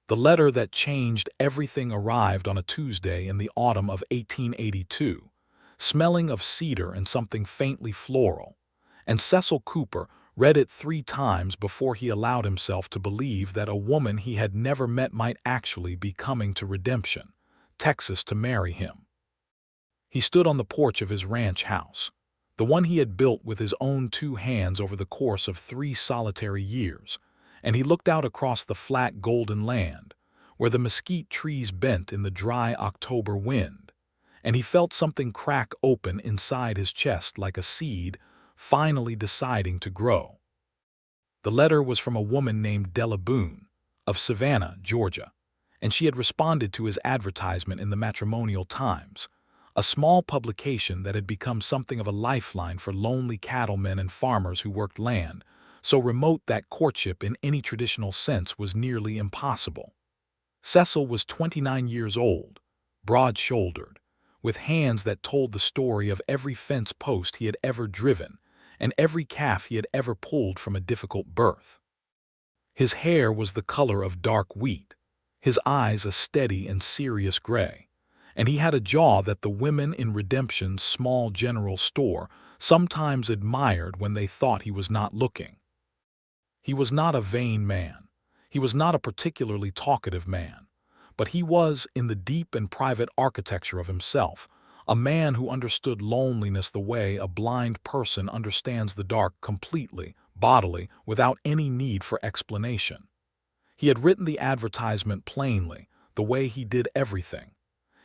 The letter that changed everything arrived on a Tuesday in the autumn of 1882, smelling of cedar and something faintly floral, and Cecil Cooper read it 3 times before he allowed himself to believe that a woman he had never met might actually be coming to Redemption, Texas, to marry him. He stood on the porch of his ranch house, the one he had built with his own 2 hands over the course of 3 solitary years, and he looked out across the flat golden land, where the mesquite trees bent in the dry October wind, and he felt something crack open inside his chest like a seed finally deciding to grow. The letter was from a woman named Della Boone, of Savannah, Georgia, and she had responded to his advertisement in the Matrimonial Times, a small publication that had become something of a lifeline for lonely cattlemen and farmers who worked land, so remote that courtship in any traditional sense was nearly impossible. Cecil was 29 years old, broad-shouldered, with hands that told the story of every fence post he had ever driven and every calf he had ever pulled from a difficult birth. His hair was the color of dark wheat, his eyes a steady and serious gray, and he had a jaw that the women in Redemption's small general store sometimes admired when they thought he was not looking. He was not a vain man. He was not a particularly talkative man, but he was, in the deep and private architecture of himself, a man who understood loneliness the way a blind person understands the dark completely, bodily, without any need for explanation. He had written the advertisement plainly, the way he did everything.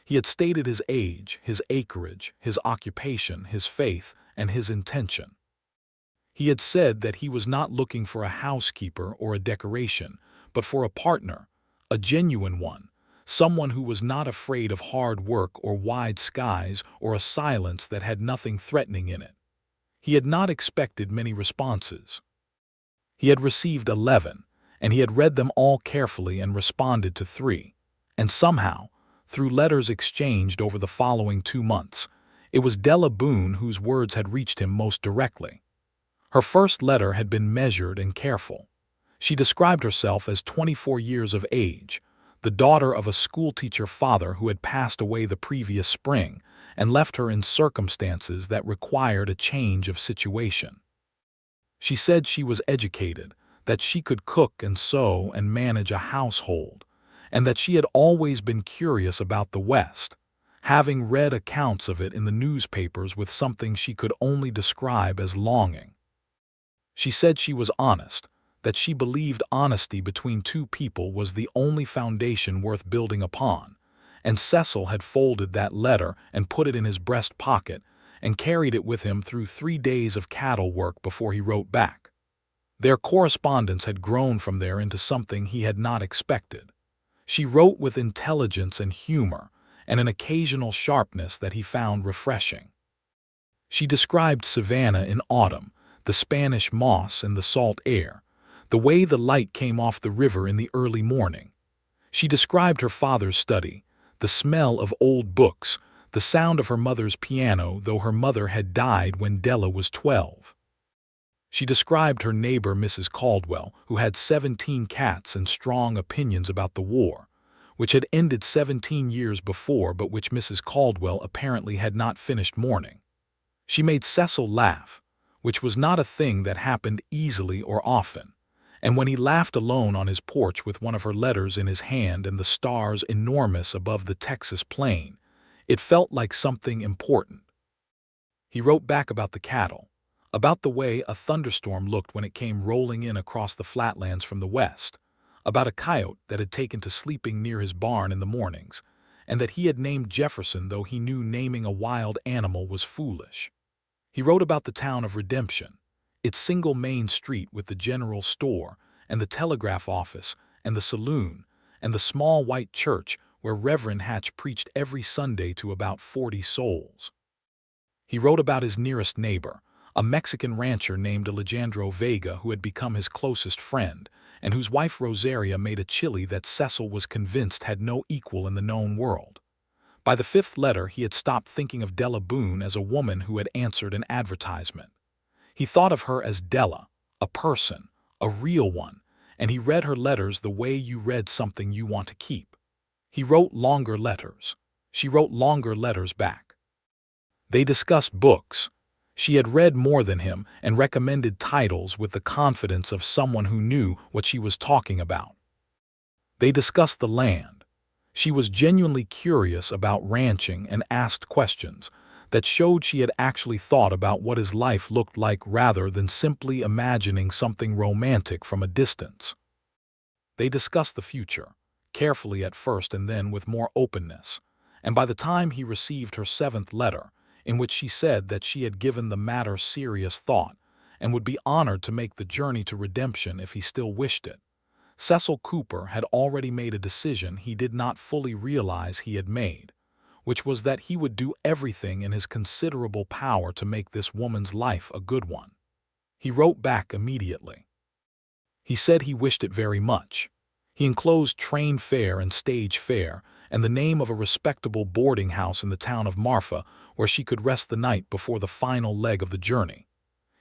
He had stated his age, his acreage, his occupation, his faith, and his intention. He had said that he was not looking for a housekeeper or a decoration, but for a partner, a genuine one, someone who was not afraid of hard work or wide skies or a silence that had nothing threatening in it. He had not expected many responses. He had received 11, and he had read them all carefully and responded to 3, and somehow, through letters exchanged over the following 2 months, it was Della Boone whose words had reached him most directly. Her first letter had been measured and careful. She described herself as 24 years of age, the daughter of a schoolteacher father who had passed away the previous spring and left her in circumstances that required a change of situation. She said she was educated, that she could cook and sew and manage a household, and that she had always been curious about the West, having read accounts of it in the newspapers with something she could only describe as longing. She said she was honest, that she believed honesty between 2 people was the only foundation worth building upon, and Cecil had folded that letter and put it in his breast pocket and carried it with him through 3 days of cattle work before he wrote back. Their correspondence had grown from there into something he had not expected. She wrote with intelligence and humor and an occasional sharpness that he found refreshing. She described Savannah in autumn, the Spanish moss and the salt air, the way the light came off the river in the early morning. She described her father's study, the smell of old books, the sound of her mother's piano, though her mother had died when Della was 12. She described her neighbor Mrs. Caldwell, who had 17 cats and strong opinions about the war, which had ended 17 years before but which Mrs. Caldwell apparently had not finished mourning. She made Cecil laugh, which was not a thing that happened easily or often, and when he laughed alone on his porch with one of her letters in his hand and the stars enormous above the Texas plain, it felt like something important. He wrote back about the cattle, about the way a thunderstorm looked when it came rolling in across the flatlands from the west, about a coyote that had taken to sleeping near his barn in the mornings, and that he had named Jefferson though he knew naming a wild animal was foolish. He wrote about the town of Redemption, its single main street with the general store and the telegraph office and the saloon and the small white church where Reverend Hatch preached every Sunday to about 40 souls. He wrote about his nearest neighbor, a Mexican rancher named Alejandro Vega who had become his closest friend and whose wife Rosaria made a chili that Cecil was convinced had no equal in the known world. By the 5th letter, he had stopped thinking of Della Boone as a woman who had answered an advertisement. He thought of her as Della, a person, a real one, and he read her letters the way you read something you want to keep. He wrote longer letters. She wrote longer letters back. They discussed books. She had read more than him and recommended titles with the confidence of someone who knew what she was talking about. They discussed the land. She was genuinely curious about ranching and asked questions that showed she had actually thought about what his life looked like rather than simply imagining something romantic from a distance. They discussed the future, carefully at first and then with more openness, and by the time he received her 7th letter, in which she said that she had given the matter serious thought and would be honored to make the journey to redemption if he still wished it, Cecil Cooper had already made a decision he did not fully realize he had made, which was that he would do everything in his considerable power to make this woman's life a good one. He wrote back immediately. He said he wished it very much. He enclosed train fare and stage fare and the name of a respectable boarding house in the town of Marfa where she could rest the night before the final leg of the journey.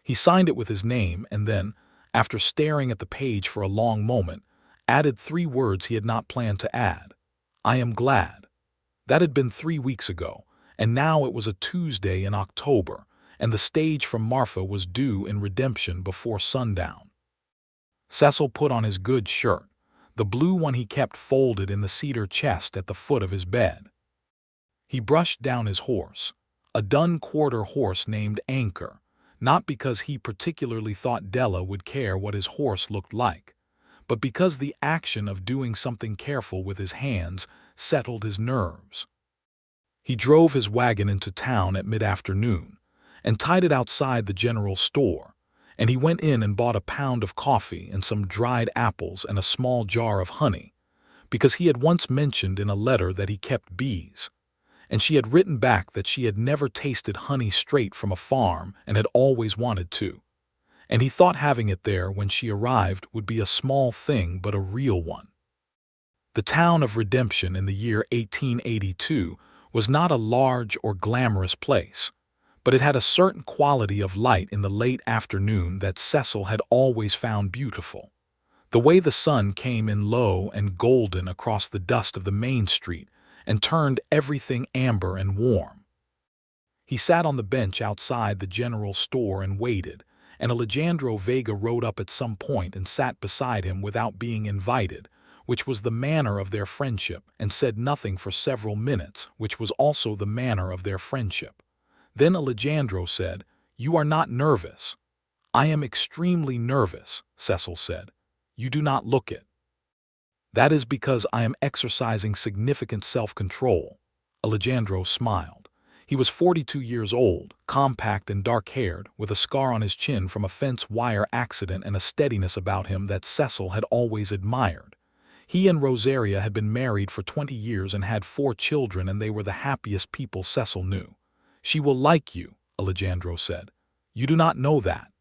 He signed it with his name and then, after staring at the page for a long moment, added 3 words he had not planned to add. I am glad. That had been 3 weeks ago, and now it was a Tuesday in October, and the stage from Marfa was due in Redemption before sundown. Cecil put on his good shirt, the blue one he kept folded in the cedar chest at the foot of his bed. He brushed down his horse, a dun quarter horse named Anchor, not because he particularly thought Della would care what his horse looked like, but because the action of doing something careful with his hands settled his nerves. He drove his wagon into town at mid-afternoon and tied it outside the general store, and he went in and bought a pound of coffee and some dried apples and a small jar of honey, because he had once mentioned in a letter that he kept bees, and she had written back that she had never tasted honey straight from a farm and had always wanted to, and he thought having it there when she arrived would be a small thing but a real one. The town of Redemption in the year 1882 was not a large or glamorous place, but it had a certain quality of light in the late afternoon that Cecil had always found beautiful. The way the sun came in low and golden across the dust of the main street and turned everything amber and warm. He sat on the bench outside the general store and waited, and Alejandro Vega rode up at some point and sat beside him without being invited, which was the manner of their friendship, and said nothing for several minutes, which was also the manner of their friendship. Then Alejandro said, "You are not nervous." "I am extremely nervous," Cecil said. "You do not look it." "That is because I am exercising significant self-control." Alejandro smiled. He was 42 years old, compact and dark-haired, with a scar on his chin from a fence wire accident and a steadiness about him that Cecil had always admired. He and Rosaria had been married for 20 years and had 4 children, and they were the happiest people Cecil knew. "She will like you," Alejandro said. "You do not know that.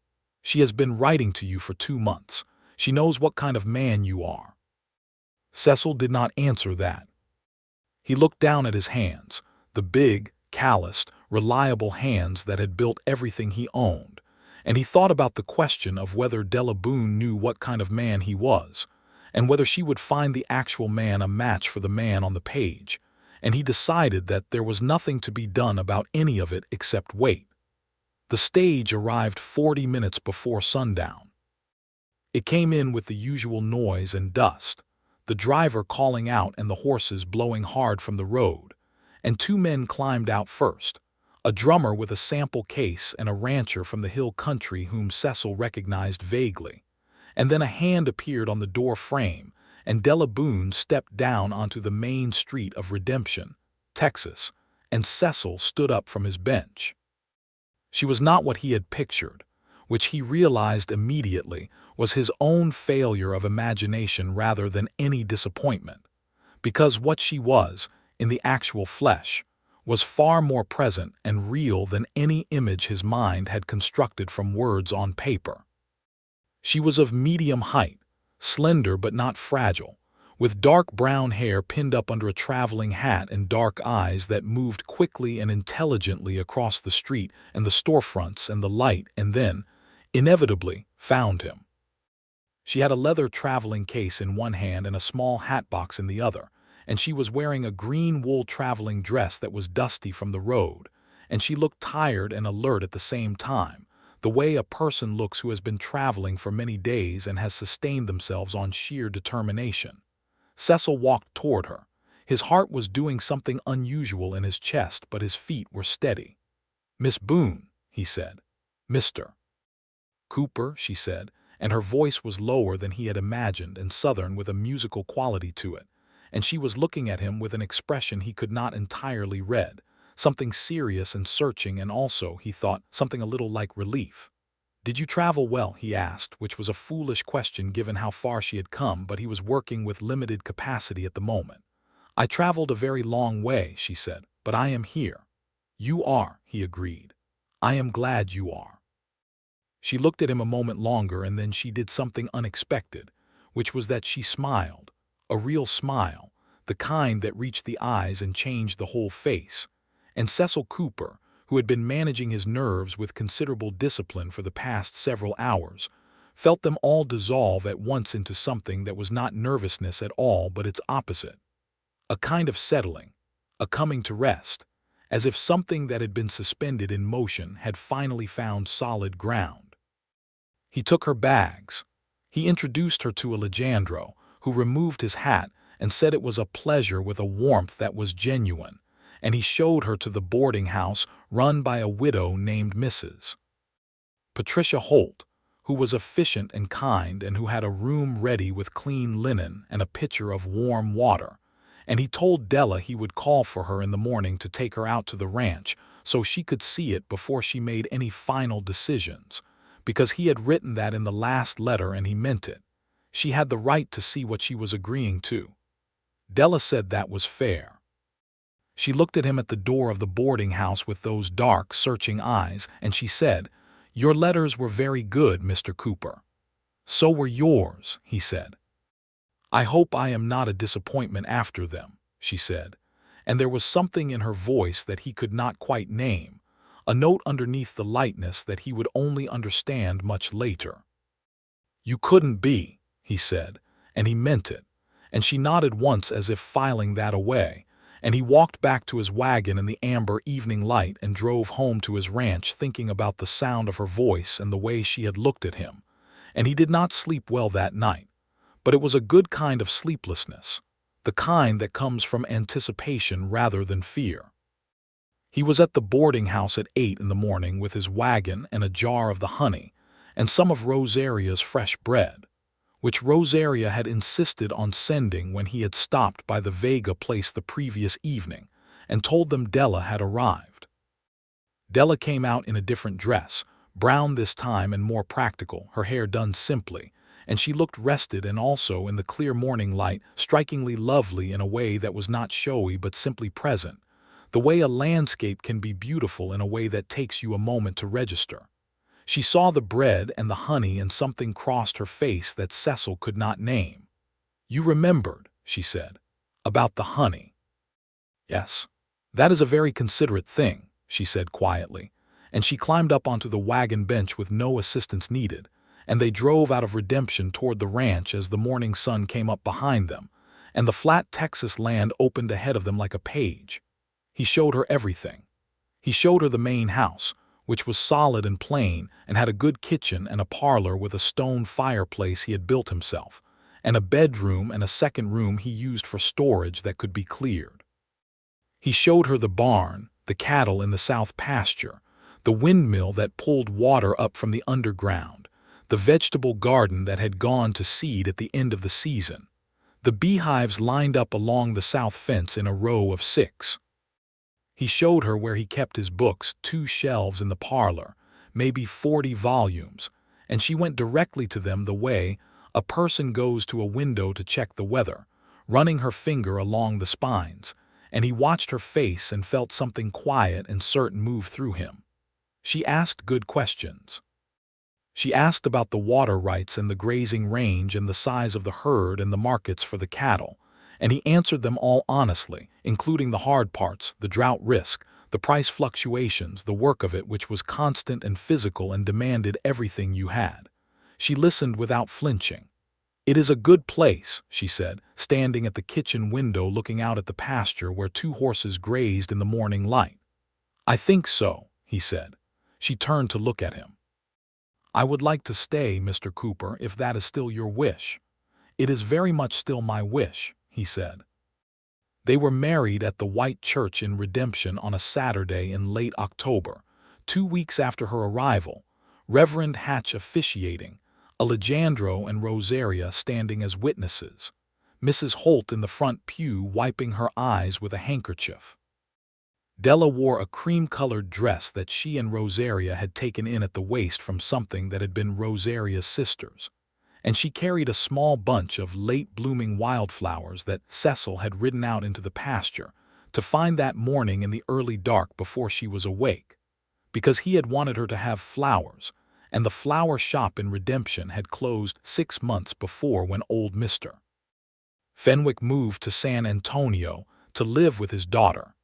She has been writing to you for 2 months. She knows what kind of man you are." Cecil did not answer that. He looked down at his hands, the big, calloused, reliable hands that had built everything he owned, and he thought about the question of whether Della Boone knew what kind of man he was, and whether she would find the actual man a match for the man on the page, and he decided that there was nothing to be done about any of it except wait. The stage arrived 40 minutes before sundown. It came in with the usual noise and dust, the driver calling out and the horses blowing hard from the road, and 2 men climbed out first, a drummer with a sample case and a rancher from the hill country whom Cecil recognized vaguely, and then a hand appeared on the door frame, and Della Boone stepped down onto the main street of Redemption, Texas, and Cecil stood up from his bench. She was not what he had pictured, which he realized immediately was his own failure of imagination rather than any disappointment, because what she was, in the actual flesh, was far more present and real than any image his mind had constructed from words on paper. She was of medium height, slender but not fragile, with dark brown hair pinned up under a traveling hat and dark eyes that moved quickly and intelligently across the street and the storefronts and the light and then, inevitably, found him. She had a leather traveling case in one hand and a small hat box in the other, and she was wearing a green wool traveling dress that was dusty from the road, and she looked tired and alert at the same time, the way a person looks who has been traveling for many days and has sustained themselves on sheer determination. Cecil walked toward her. His heart was doing something unusual in his chest, but his feet were steady. "Miss Boone," he said. "Mr. Cooper," she said, and her voice was lower than he had imagined and southern with a musical quality to it, and she was looking at him with an expression he could not entirely read, something serious and searching, and also, he thought, something a little like relief. "Did you travel well?" he asked, which was a foolish question given how far she had come, but he was working with limited capacity at the moment. "I traveled a very long way," she said, "but I am here." "You are," he agreed. "I am glad you are." She looked at him a moment longer, and then she did something unexpected, which was that she smiled, a real smile, the kind that reached the eyes and changed the whole face. And Cecil Cooper, who had been managing his nerves with considerable discipline for the past several hours, felt them all dissolve at once into something that was not nervousness at all but its opposite. A kind of settling, a coming to rest, as if something that had been suspended in motion had finally found solid ground. He took her bags. He introduced her to Alejandro, who removed his hat and said it was a pleasure with a warmth that was genuine, and he showed her to the boarding house run by a widow named Mrs. Patricia Holt, who was efficient and kind and who had a room ready with clean linen and a pitcher of warm water, and he told Della he would call for her in the morning to take her out to the ranch so she could see it before she made any final decisions, because he had written that in the last letter and he meant it. She had the right to see what she was agreeing to. Della said that was fair. She looked at him at the door of the boarding house with those dark, searching eyes, and she said, "Your letters were very good, Mr. Cooper." "So were yours," he said. "I hope I am not a disappointment after them," she said, and there was something in her voice that he could not quite name, a note underneath the lightness that he would only understand much later. "You couldn't be," he said, and he meant it, and she nodded once as if filing that away, and he walked back to his wagon in the amber evening light and drove home to his ranch thinking about the sound of her voice and the way she had looked at him, and he did not sleep well that night, but it was a good kind of sleeplessness, the kind that comes from anticipation rather than fear. He was at the boarding house at 8 in the morning with his wagon and a jar of the honey and some of Rosaria's fresh bread, which Rosaria had insisted on sending when he had stopped by the Vega place the previous evening and told them Della had arrived. Della came out in a different dress, brown this time and more practical, her hair done simply, and she looked rested and also, in the clear morning light, strikingly lovely in a way that was not showy but simply present, the way a landscape can be beautiful in a way that takes you a moment to register. She saw the bread and the honey and something crossed her face that Cecil could not name. "You remembered," she said, "about the honey." "Yes. That is a very considerate thing," she said quietly, and she climbed up onto the wagon bench with no assistance needed, and they drove out of Redemption toward the ranch as the morning sun came up behind them, and the flat Texas land opened ahead of them like a page. He showed her everything. He showed her the main house, which was solid and plain and had a good kitchen and a parlor with a stone fireplace he had built himself, and a bedroom and a second room he used for storage that could be cleared. He showed her the barn, the cattle in the south pasture, the windmill that pulled water up from the underground, the vegetable garden that had gone to seed at the end of the season, the beehives lined up along the south fence in a row of 6. He showed her where he kept his books, 2 shelves in the parlor, maybe 40 volumes, and she went directly to them the way a person goes to a window to check the weather, running her finger along the spines, and he watched her face and felt something quiet and certain move through him. She asked good questions. She asked about the water rights and the grazing range and the size of the herd and the markets for the cattle, and he answered them all honestly, including the hard parts, the drought risk, the price fluctuations, the work of it which was constant and physical and demanded everything you had. She listened without flinching. "It is a good place," she said, standing at the kitchen window looking out at the pasture where two horses grazed in the morning light. "I think so," he said. She turned to look at him. "I would like to stay, Mr. Cooper, if that is still your wish." "It is very much still my wish," he said. They were married at the White Church in Redemption on a Saturday in late October, 2 weeks after her arrival, Reverend Hatch officiating, Alejandro and Rosaria standing as witnesses, Mrs. Holt in the front pew wiping her eyes with a handkerchief. Della wore a cream-colored dress that she and Rosaria had taken in at the waist from something that had been Rosaria's sister's, and she carried a small bunch of late-blooming wildflowers that Cecil had ridden out into the pasture to find that morning in the early dark before she was awake, because he had wanted her to have flowers, and the flower shop in Redemption had closed 6 months before when old Mr. Fenwick moved to San Antonio to live with his daughter.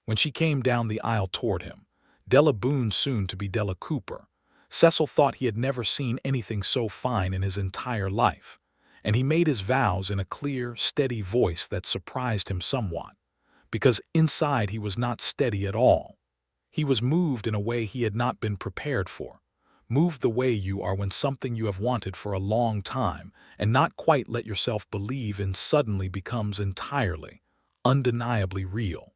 When she came down the aisle toward him, Della Boone, soon to be Della Cooper, Cecil thought he had never seen anything so fine in his entire life, and he made his vows in a clear, steady voice that surprised him somewhat, because inside he was not steady at all. He was moved in a way he had not been prepared for, moved the way you are when something you have wanted for a long time and not quite let yourself believe in suddenly becomes entirely, undeniably real.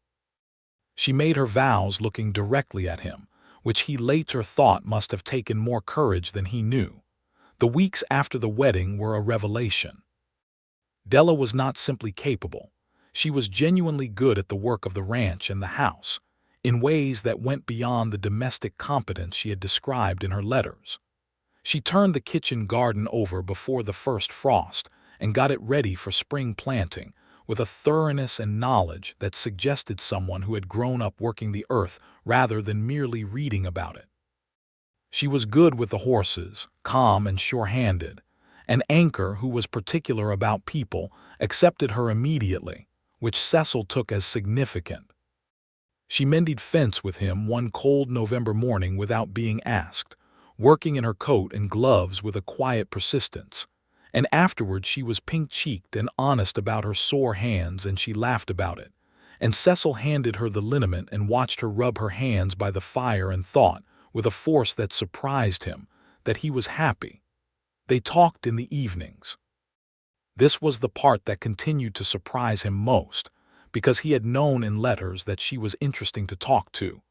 She made her vows looking directly at him, which he later thought must have taken more courage than he knew. The weeks after the wedding were a revelation. Della was not simply capable. She was genuinely good at the work of the ranch and the house, in ways that went beyond the domestic competence she had described in her letters. She turned the kitchen garden over before the first frost and got it ready for spring planting, with a thoroughness and knowledge that suggested someone who had grown up working the earth rather than merely reading about it. She was good with the horses, calm and sure-handed. An Anchor, who was particular about people, accepted her immediately, which Cecil took as significant. She mended fence with him one cold November morning without being asked, working in her coat and gloves with a quiet persistence. And afterward she was pink-cheeked and honest about her sore hands, and she laughed about it. And Cecil handed her the liniment and watched her rub her hands by the fire and thought, with a force that surprised him, that he was happy. They talked in the evenings. This was the part that continued to surprise him most, because he had known in letters that she was interesting to talk to.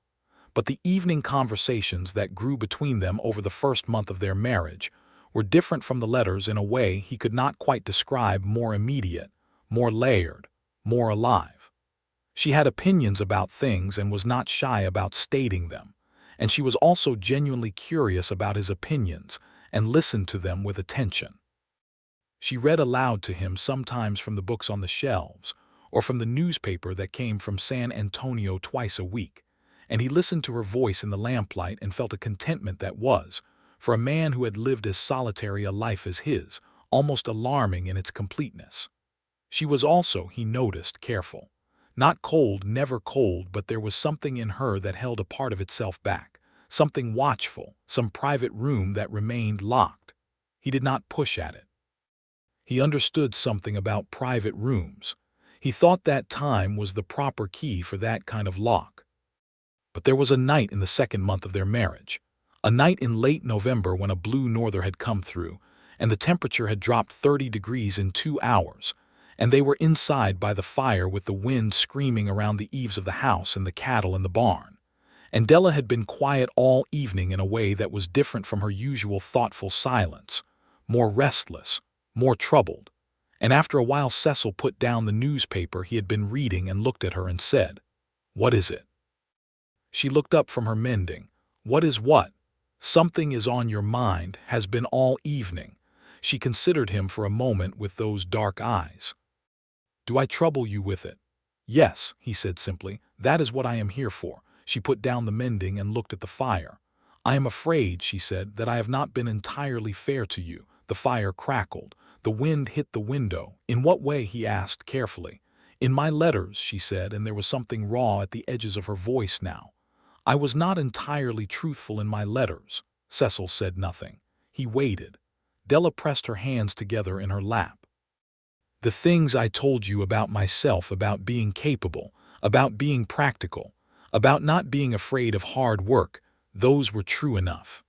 But the evening conversations that grew between them over the first month of their marriage were different from the letters in a way he could not quite describe, more immediate, more layered, more alive. She had opinions about things and was not shy about stating them, and she was also genuinely curious about his opinions and listened to them with attention. She read aloud to him sometimes from the books on the shelves or from the newspaper that came from San Antonio twice a week, and he listened to her voice in the lamplight and felt a contentment that was, for a man who had lived as solitary a life as his, almost alarming in its completeness. She was also, he noticed, careful. Not cold, never cold, but there was something in her that held a part of itself back, something watchful, some private room that remained locked. He did not push at it. He understood something about private rooms. He thought that time was the proper key for that kind of lock. But there was a night in the second month of their marriage, a night in late November when a blue norther had come through, and the temperature had dropped 30 degrees in 2 hours, and they were inside by the fire with the wind screaming around the eaves of the house and the cattle in the barn. And Della had been quiet all evening in a way that was different from her usual thoughtful silence, more restless, more troubled. And after a while Cecil put down the newspaper he had been reading and looked at her and said, "What is it?" She looked up from her mending. "What is what?" "Something is on your mind, has been all evening." She considered him for a moment with those dark eyes. "Do I trouble you with it?" "Yes," he said simply. "That is what I am here for." She put down the mending and looked at the fire. "I am afraid," she said, "that I have not been entirely fair to you." The fire crackled. The wind hit the window. "In what way?" he asked carefully. "In my letters," she said, and there was something raw at the edges of her voice now. "I was not entirely truthful in my letters." Cecil said nothing. He waited. Della pressed her hands together in her lap. The things I told you about myself, about being capable, about being practical, about not being afraid of hard work, those were true enough.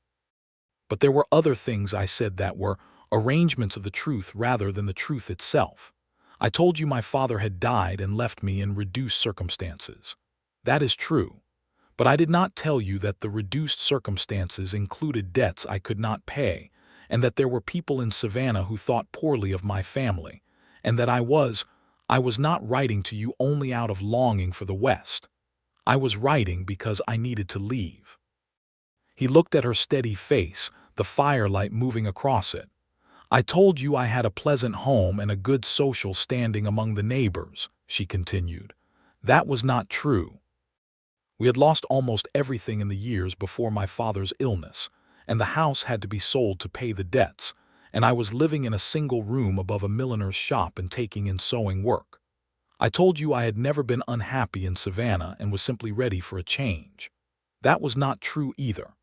But there were other things I said that were arrangements of the truth rather than the truth itself. I told you my father had died and left me in reduced circumstances. That is true. But I did not tell you that the reduced circumstances included debts I could not pay, and that there were people in Savannah who thought poorly of my family, and that I was not writing to you only out of longing for the West. I was writing because I needed to leave. He looked at her steady face, the firelight moving across it. I told you I had a pleasant home and a good social standing among the neighbors, she continued. That was not true. We had lost almost everything in the years before my father's illness, and the house had to be sold to pay the debts, and I was living in a single room above a milliner's shop and taking in sewing work. I told you I had never been unhappy in Savannah and was simply ready for a change. That was not true either.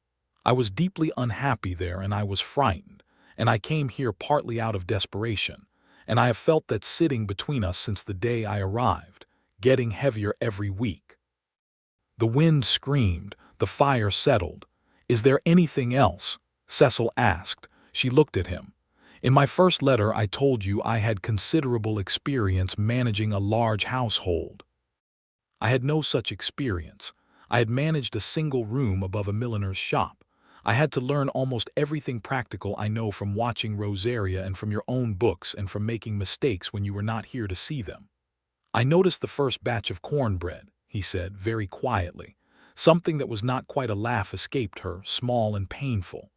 I was deeply unhappy there and I was frightened, and I came here partly out of desperation, and I have felt that sitting between us since the day I arrived, getting heavier every week. The wind screamed, the fire settled. Is there anything else? Cecil asked. She looked at him. In my first letter I told you I had considerable experience managing a large household. I had no such experience. I had managed a single room above a milliner's shop. I had to learn almost everything practical I know from watching Rosaria and from your own books and from making mistakes when you were not here to see them. I noticed the first batch of cornbread, he said, very quietly. Something that was not quite a laugh escaped her, small and painful.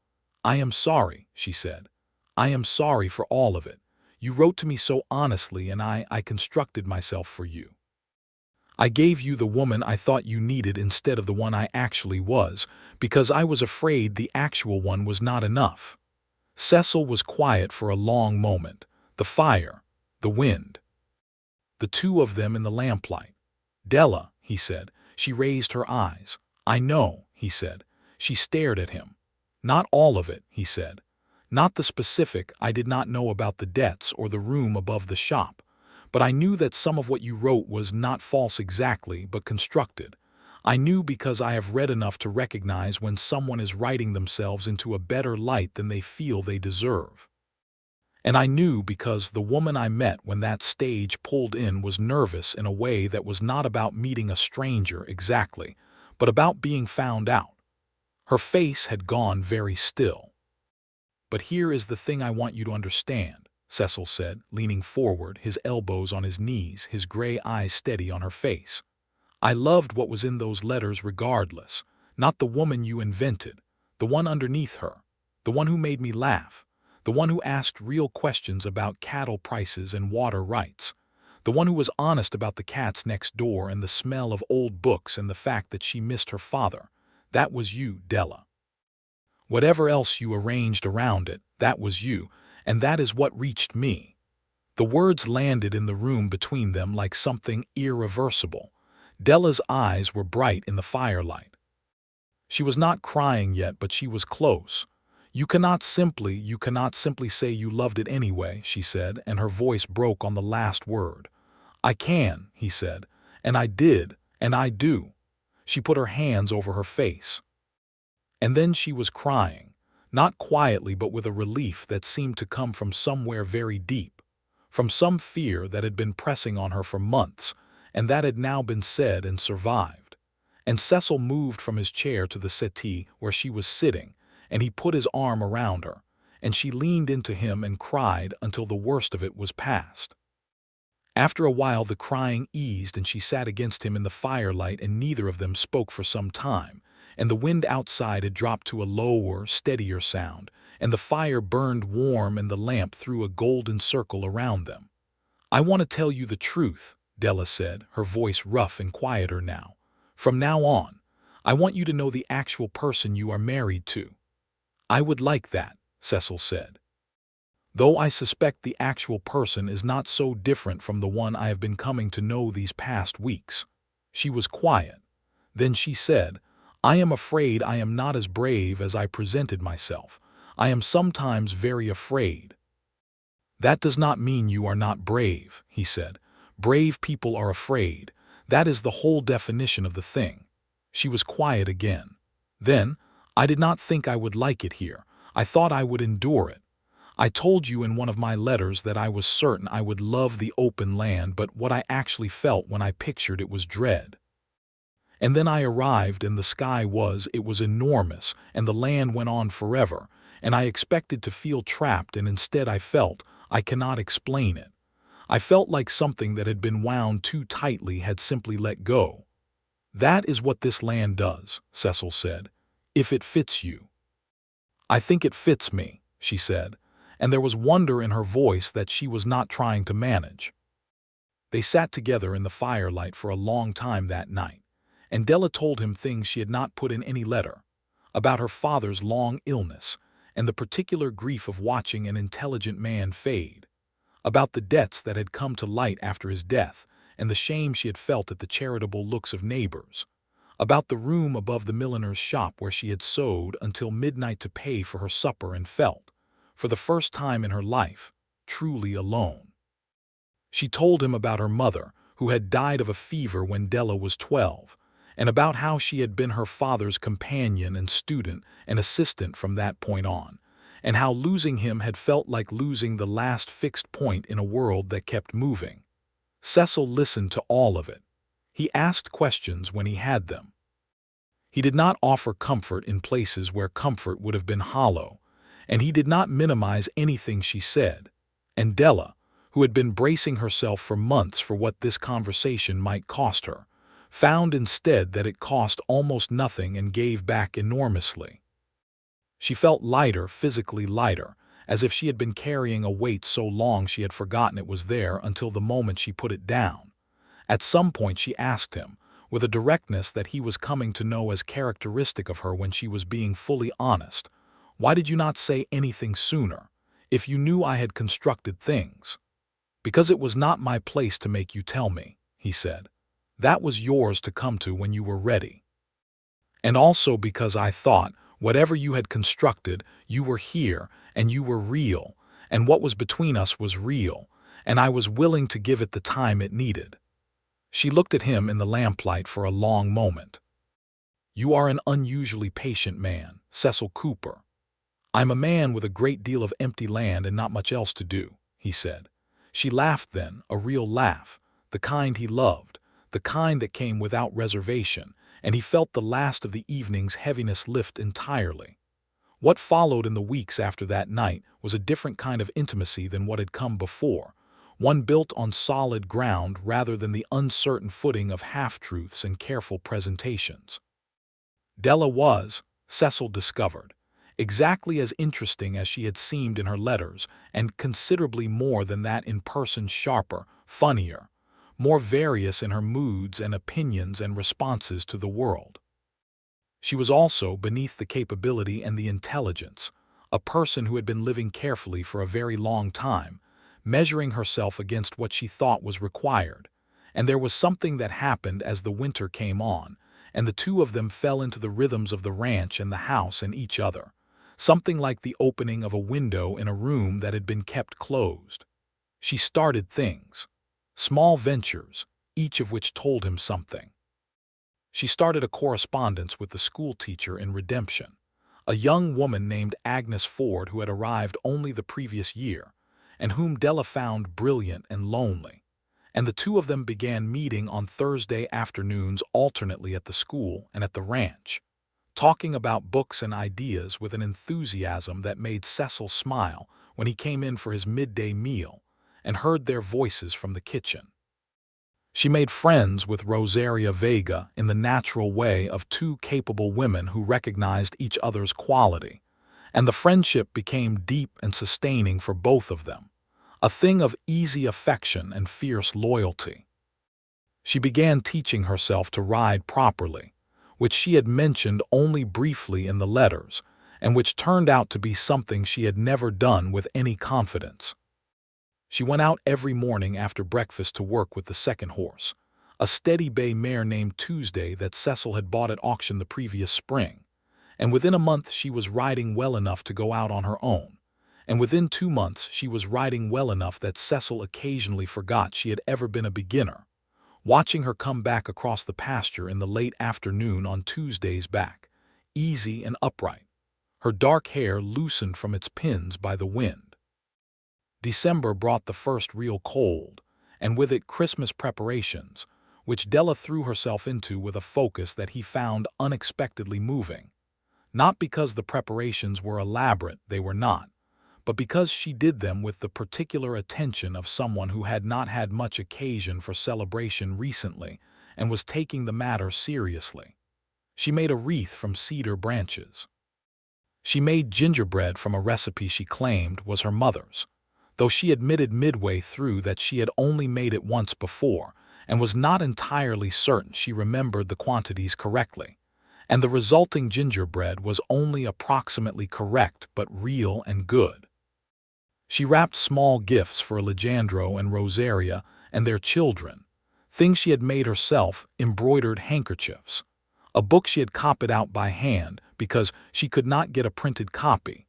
I am sorry, she said. I am sorry for all of it. You wrote to me so honestly and I constructed myself for you. I gave you the woman I thought you needed instead of the one I actually was, because I was afraid the actual one was not enough. Cecil was quiet for a long moment. The fire, the wind. The two of them in the lamplight. Della, he said. She raised her eyes. I know, he said. She stared at him. Not all of it, he said. Not the specific. I did not know about the debts or the room above the shop. But I knew that some of what you wrote was not false exactly, but constructed. I knew because I have read enough to recognize when someone is writing themselves into a better light than they feel they deserve. And I knew because the woman I met when that stage pulled in was nervous in a way that was not about meeting a stranger exactly, but about being found out. Her face had gone very still. But here is the thing I want you to understand, Cecil said, leaning forward, his elbows on his knees, his gray eyes steady on her face. I loved what was in those letters regardless, not the woman you invented, the one underneath her, the one who made me laugh, the one who asked real questions about cattle prices and water rights, the one who was honest about the cats next door and the smell of old books and the fact that she missed her father. That was you, Della. Whatever else you arranged around it, that was you, and that is what reached me. The words landed in the room between them like something irreversible. Della's eyes were bright in the firelight. She was not crying yet, but she was close. You cannot simply say you loved it anyway, she said, and her voice broke on the last word. I can, he said, and I did, and I do. She put her hands over her face. And then she was crying, not quietly but with a relief that seemed to come from somewhere very deep, from some fear that had been pressing on her for months, and that had now been said and survived. And Cecil moved from his chair to the settee where she was sitting, and he put his arm around her, and she leaned into him and cried until the worst of it was past. After a while the crying eased and she sat against him in the firelight and neither of them spoke for some time, and the wind outside had dropped to a lower, steadier sound, and the fire burned warm and the lamp threw a golden circle around them. I want to tell you the truth, Della said, her voice rough and quieter now. From now on, I want you to know the actual person you are married to. I would like that, Cecil said. Though I suspect the actual person is not so different from the one I have been coming to know these past weeks. She was quiet. Then she said, I am afraid I am not as brave as I presented myself. I am sometimes very afraid." "That does not mean you are not brave," he said. "Brave people are afraid. That is the whole definition of the thing." She was quiet again. Then, "I did not think I would like it here. I thought I would endure it. I told you in one of my letters that I was certain I would love the open land, but what I actually felt when I pictured it was dread. And then I arrived and the sky it was enormous, and the land went on forever, and I expected to feel trapped, and instead I cannot explain it. I felt like something that had been wound too tightly had simply let go." "That is what this land does," Cecil said, "if it fits you." "I think it fits me," she said, and there was wonder in her voice that she was not trying to manage. They sat together in the firelight for a long time that night, and Della told him things she had not put in any letter, about her father's long illness and the particular grief of watching an intelligent man fade, about the debts that had come to light after his death and the shame she had felt at the charitable looks of neighbors, about the room above the milliner's shop where she had sewed until midnight to pay for her supper and felt, for the first time in her life, truly alone. She told him about her mother, who had died of a fever when Della was 12, and about how she had been her father's companion and student and assistant from that point on, and how losing him had felt like losing the last fixed point in a world that kept moving. Cecil listened to all of it. He asked questions when he had them. He did not offer comfort in places where comfort would have been hollow, and he did not minimize anything she said. And Della, who had been bracing herself for months for what this conversation might cost her, found instead that it cost almost nothing and gave back enormously. She felt lighter, physically lighter, as if she had been carrying a weight so long she had forgotten it was there until the moment she put it down. At some point she asked him, with a directness that he was coming to know as characteristic of her when she was being fully honest, "Why did you not say anything sooner, if you knew I had constructed things?" "Because it was not my place to make you tell me," he said. "That was yours to come to when you were ready. And also because I thought, whatever you had constructed, you were here, and you were real, and what was between us was real, and I was willing to give it the time it needed." She looked at him in the lamplight for a long moment. "You are an unusually patient man, Cecil Cooper." "I'm a man with a great deal of empty land and not much else to do," he said. She laughed then, a real laugh, the kind he loved, the kind that came without reservation, and he felt the last of the evening's heaviness lift entirely. What followed in the weeks after that night was a different kind of intimacy than what had come before, one built on solid ground rather than the uncertain footing of half-truths and careful presentations. Della was, Cecil discovered, exactly as interesting as she had seemed in her letters, and considerably more than that in person, sharper, funnier, more various in her moods and opinions and responses to the world. She was also, beneath the capability and the intelligence, a person who had been living carefully for a very long time, measuring herself against what she thought was required, and there was something that happened as the winter came on, and the two of them fell into the rhythms of the ranch and the house and each other, something like the opening of a window in a room that had been kept closed. She started things, small ventures, each of which told him something. She started a correspondence with the school teacher in Redemption, a young woman named Agnes Ford who had arrived only the previous year, and whom Della found brilliant and lonely, and the two of them began meeting on Thursday afternoons alternately at the school and at the ranch, talking about books and ideas with an enthusiasm that made Cecil smile when he came in for his midday meal and heard their voices from the kitchen. She made friends with Rosaria Vega in the natural way of two capable women who recognized each other's quality, and the friendship became deep and sustaining for both of them, a thing of easy affection and fierce loyalty. She began teaching herself to ride properly, which she had mentioned only briefly in the letters, and which turned out to be something she had never done with any confidence. She went out every morning after breakfast to work with the second horse, a steady bay mare named Tuesday that Cecil had bought at auction the previous spring, And within a month she was riding well enough to go out on her own. And within 2 months she was riding well enough that Cecil occasionally forgot she had ever been a beginner, watching her come back across the pasture in the late afternoon on Tuesdays back, easy and upright, her dark hair loosened from its pins by the wind. December brought the first real cold, and with it Christmas preparations, which Della threw herself into with a focus that he found unexpectedly moving. Not because the preparations were elaborate, they were not, but because she did them with the particular attention of someone who had not had much occasion for celebration recently and was taking the matter seriously. She made a wreath from cedar branches. She made gingerbread from a recipe she claimed was her mother's, though she admitted midway through that she had only made it once before and was not entirely certain she remembered the quantities correctly, and the resulting gingerbread was only approximately correct but real and good. She wrapped small gifts for Alejandro and Rosaria and their children, things she had made herself, embroidered handkerchiefs, a book she had copied out by hand because she could not get a printed copy,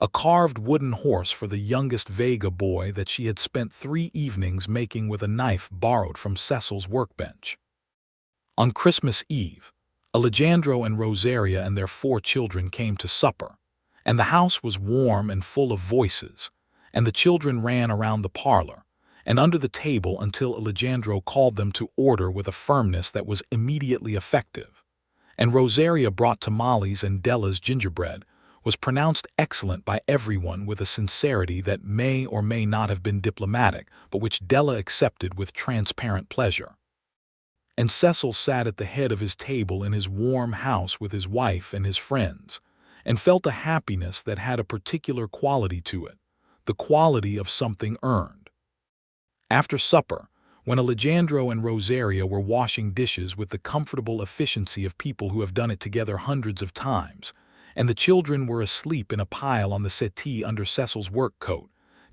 a carved wooden horse for the youngest Vega boy that she had spent 3 evenings making with a knife borrowed from Cecil's workbench. On Christmas Eve, Alejandro and Rosaria and their 4 children came to supper, and the house was warm and full of voices, and the children ran around the parlor and under the table until Alejandro called them to order with a firmness that was immediately effective, and Rosaria brought tamales and Della's gingerbread was pronounced excellent by everyone with a sincerity that may or may not have been diplomatic, but which Della accepted with transparent pleasure. And Cecil sat at the head of his table in his warm house with his wife and his friends, and felt a happiness that had a particular quality to it, the quality of something earned. After supper, when Alejandro and Rosaria were washing dishes with the comfortable efficiency of people who have done it together hundreds of times, and the children were asleep in a pile on the settee under Cecil's work coat,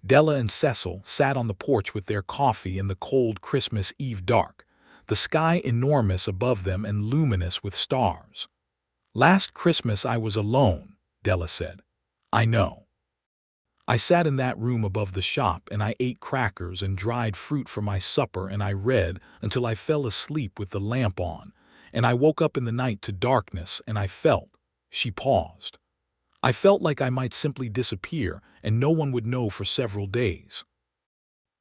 Della and Cecil sat on the porch with their coffee in the cold Christmas Eve dark, the sky enormous above them and luminous with stars. "Last Christmas I was alone," Della said. "I know. I sat in that room above the shop and I ate crackers and dried fruit for my supper and I read until I fell asleep with the lamp on, and I woke up in the night to darkness and I felt," she paused, "I felt like I might simply disappear and no one would know for several days."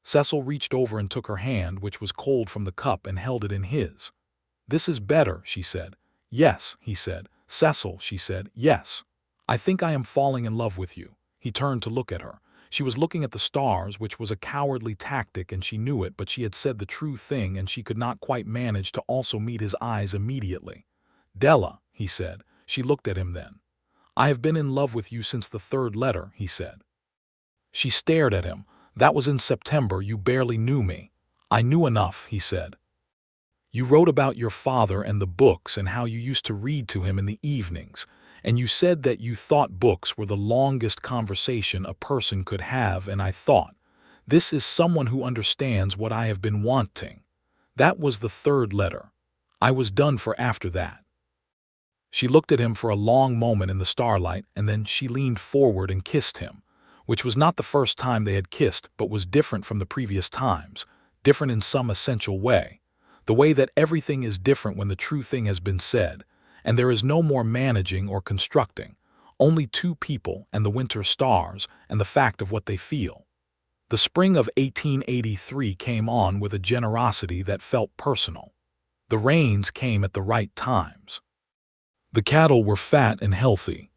Cecil reached over and took her hand, which was cold from the cup, and held it in his. "This is better," she said. "Yes," he said. "Cecil," she said, "yes. I think I am falling in love with you." He turned to look at her. She was looking at the stars, which was a cowardly tactic, and she knew it, but she had said the true thing and she could not quite manage to also meet his eyes immediately. "Della," he said. She looked at him then. "I have been in love with you since the 3rd letter," he said. She stared at him. "That was in September. You barely knew me." "I knew enough," he said. "You wrote about your father and the books and how you used to read to him in the evenings, and you said that you thought books were the longest conversation a person could have, and I thought, this is someone who understands what I have been wanting. That was the 3rd letter. I was done for after that." She looked at him for a long moment in the starlight, and then she leaned forward and kissed him, which was not the first time they had kissed, but was different from the previous times, different in some essential way, the way that everything is different when the true thing has been said, and there is no more managing or constructing, only 2 people and the winter stars and the fact of what they feel. The spring of 1883 came on with a generosity that felt personal. The rains came at the right times. The cattle were fat and healthy.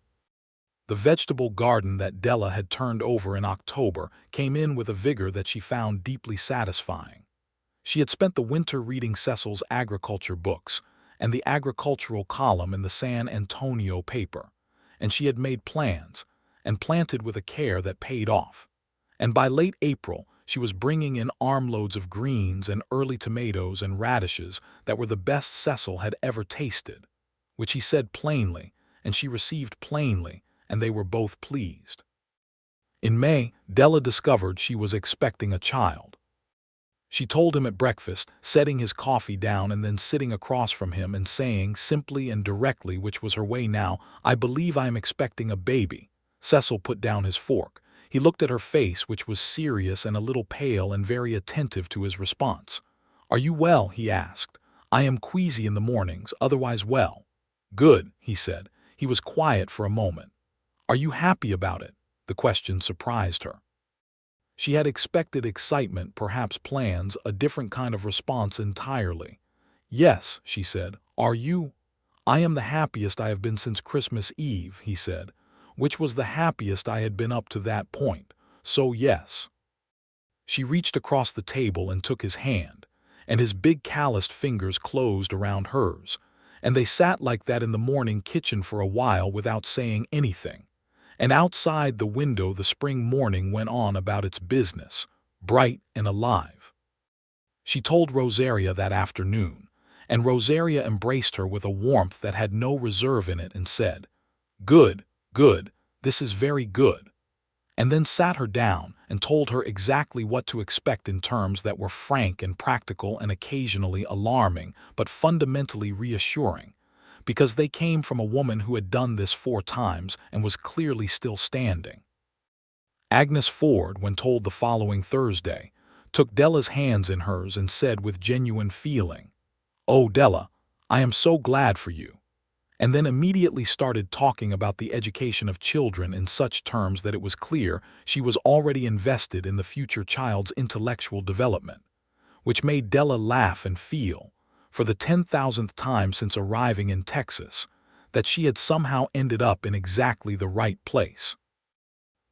The vegetable garden that Della had turned over in October came in with a vigor that she found deeply satisfying. She had spent the winter reading Cecil's agriculture books and the agricultural column in the San Antonio paper, and she had made plans and planted with a care that paid off. And by late April, she was bringing in armloads of greens and early tomatoes and radishes that were the best Cecil had ever tasted, which he said plainly, and she received plainly, and they were both pleased. In May, Della discovered she was expecting a child. She told him at breakfast, setting his coffee down and then sitting across from him and saying, simply and directly, which was her way now, "I believe I am expecting a baby." Cecil put down his fork. He looked at her face, which was serious and a little pale, and very attentive to his response. "Are you well?" he asked. "I am queasy in the mornings, otherwise well." "Good," he said. He was quiet for a moment. "Are you happy about it?" The question surprised her. She had expected excitement, perhaps plans, a different kind of response entirely. "Yes," she said. "Are you?" "I am the happiest I have been since Christmas Eve," he said, which was the happiest I had been up to that point. "So yes." She reached across the table and took his hand, and his big calloused fingers closed around hers, and they sat like that in the morning kitchen for a while without saying anything. And outside the window the spring morning went on about its business, bright and alive. She told Rosaria that afternoon, and Rosaria embraced her with a warmth that had no reserve in it and said, "Good, good, this is very good," and then sat her down and told her exactly what to expect in terms that were frank and practical and occasionally alarming, but fundamentally reassuring, because they came from a woman who had done this 4 times and was clearly still standing. Agnes Ford, when told the following Thursday, took Della's hands in hers and said with genuine feeling, "Oh, Della, I am so glad for you," and then immediately started talking about the education of children in such terms that it was clear she was already invested in the future child's intellectual development, which made Della laugh and feel, for the 10,000th time since arriving in Texas, that she had somehow ended up in exactly the right place.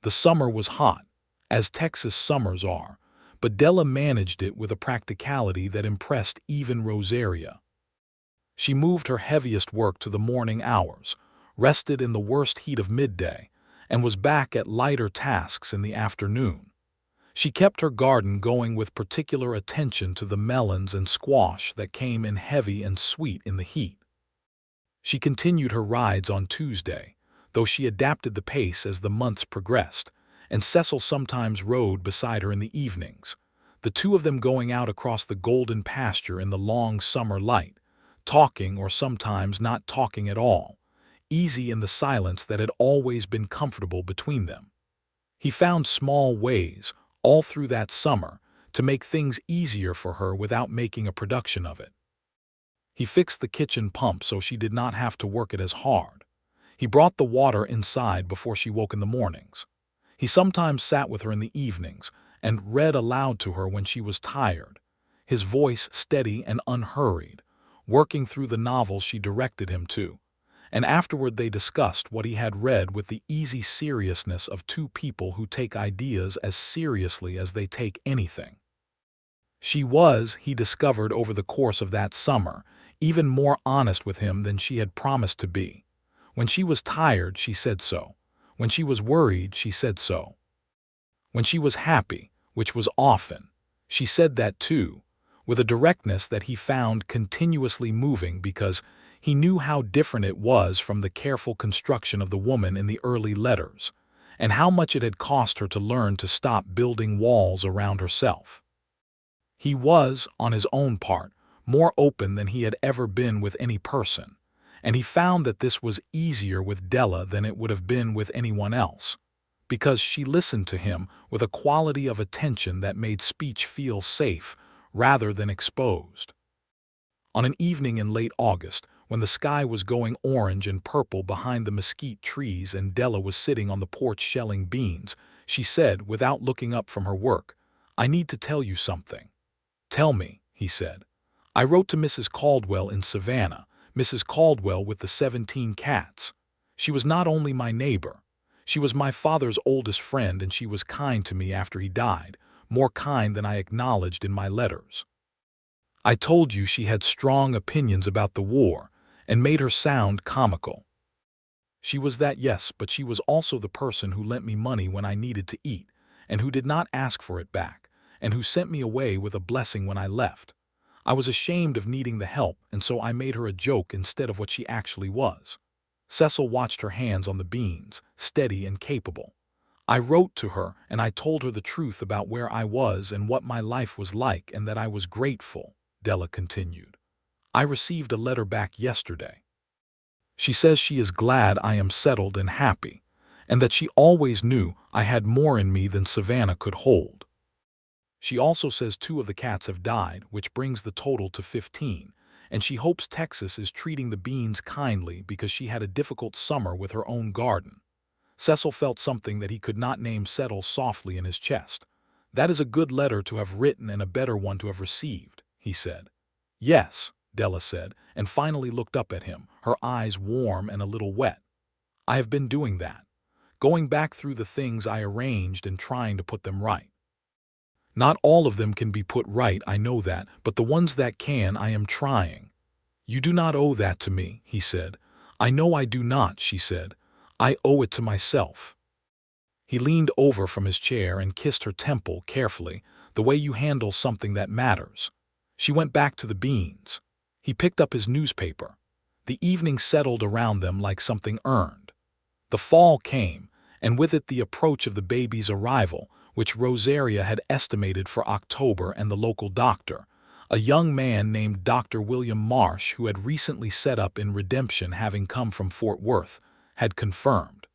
The summer was hot, as Texas summers are, but Della managed it with a practicality that impressed even Rosaria. She moved her heaviest work to the morning hours, rested in the worst heat of midday, and was back at lighter tasks in the afternoon. She kept her garden going with particular attention to the melons and squash that came in heavy and sweet in the heat. She continued her rides on Tuesday, though she adapted the pace as the months progressed, and Cecil sometimes rode beside her in the evenings, the two of them going out across the golden pasture in the long summer light, talking or sometimes not talking at all, easy in the silence that had always been comfortable between them. He found small ways, all through that summer, to make things easier for her without making a production of it. He fixed the kitchen pump so she did not have to work it as hard. He brought the water inside before she woke in the mornings. He sometimes sat with her in the evenings and read aloud to her when she was tired, his voice steady and unhurried, working through the novels she directed him to, and afterward they discussed what he had read with the easy seriousness of two people who take ideas as seriously as they take anything. She was, he discovered over the course of that summer, even more honest with him than she had promised to be. When she was tired, she said so. When she was worried, she said so. When she was happy, which was often, she said that too, with a directness that he found continuously moving because he knew how different it was from the careful construction of the woman in the early letters, and how much it had cost her to learn to stop building walls around herself. He was, on his own part, more open than he had ever been with any person, and he found that this was easier with Della than it would have been with anyone else, because she listened to him with a quality of attention that made speech feel safe rather than exposed. On an evening in late August, when the sky was going orange and purple behind the mesquite trees and Della was sitting on the porch shelling beans, she said, without looking up from her work, "I need to tell you something." "Tell me," he said. "I wrote to Mrs. Caldwell in Savannah, Mrs. Caldwell with the 17 cats. She was not only my neighbor. She was my father's oldest friend, and she was kind to me after he died, more kind than I acknowledged in my letters. I told you she had strong opinions about the war, and made her sound comical. She was that, yes, but she was also the person who lent me money when I needed to eat, and who did not ask for it back, and who sent me away with a blessing when I left. I was ashamed of needing the help, and so I made her a joke instead of what she actually was." Cecil watched her hands on the beans, steady and capable. I wrote to her and I told her the truth about where I was and what my life was like and that I was grateful, Della continued. I received a letter back yesterday. She says she is glad I am settled and happy, and that she always knew I had more in me than Savannah could hold. She also says 2 of the cats have died, which brings the total to 15, and she hopes Texas is treating the beans kindly because she had a difficult summer with her own garden. Cecil felt something that he could not name settle softly in his chest. That is a good letter to have written and a better one to have received, he said. Yes, Della said, and finally looked up at him, her eyes warm and a little wet. I have been doing that, going back through the things I arranged and trying to put them right. Not all of them can be put right, I know that, but the ones that can, I am trying. You do not owe that to me, he said. I know I do not, she said. I owe it to myself. He leaned over from his chair and kissed her temple carefully, the way you handle something that matters. She went back to the beans. He picked up his newspaper. The evening settled around them like something earned. The fall came, and with it the approach of the baby's arrival, which Rosaria had estimated for October, and the local doctor, a young man named Dr. William Marsh, who had recently set up in Redemption having come from Fort Worth, had confirmed.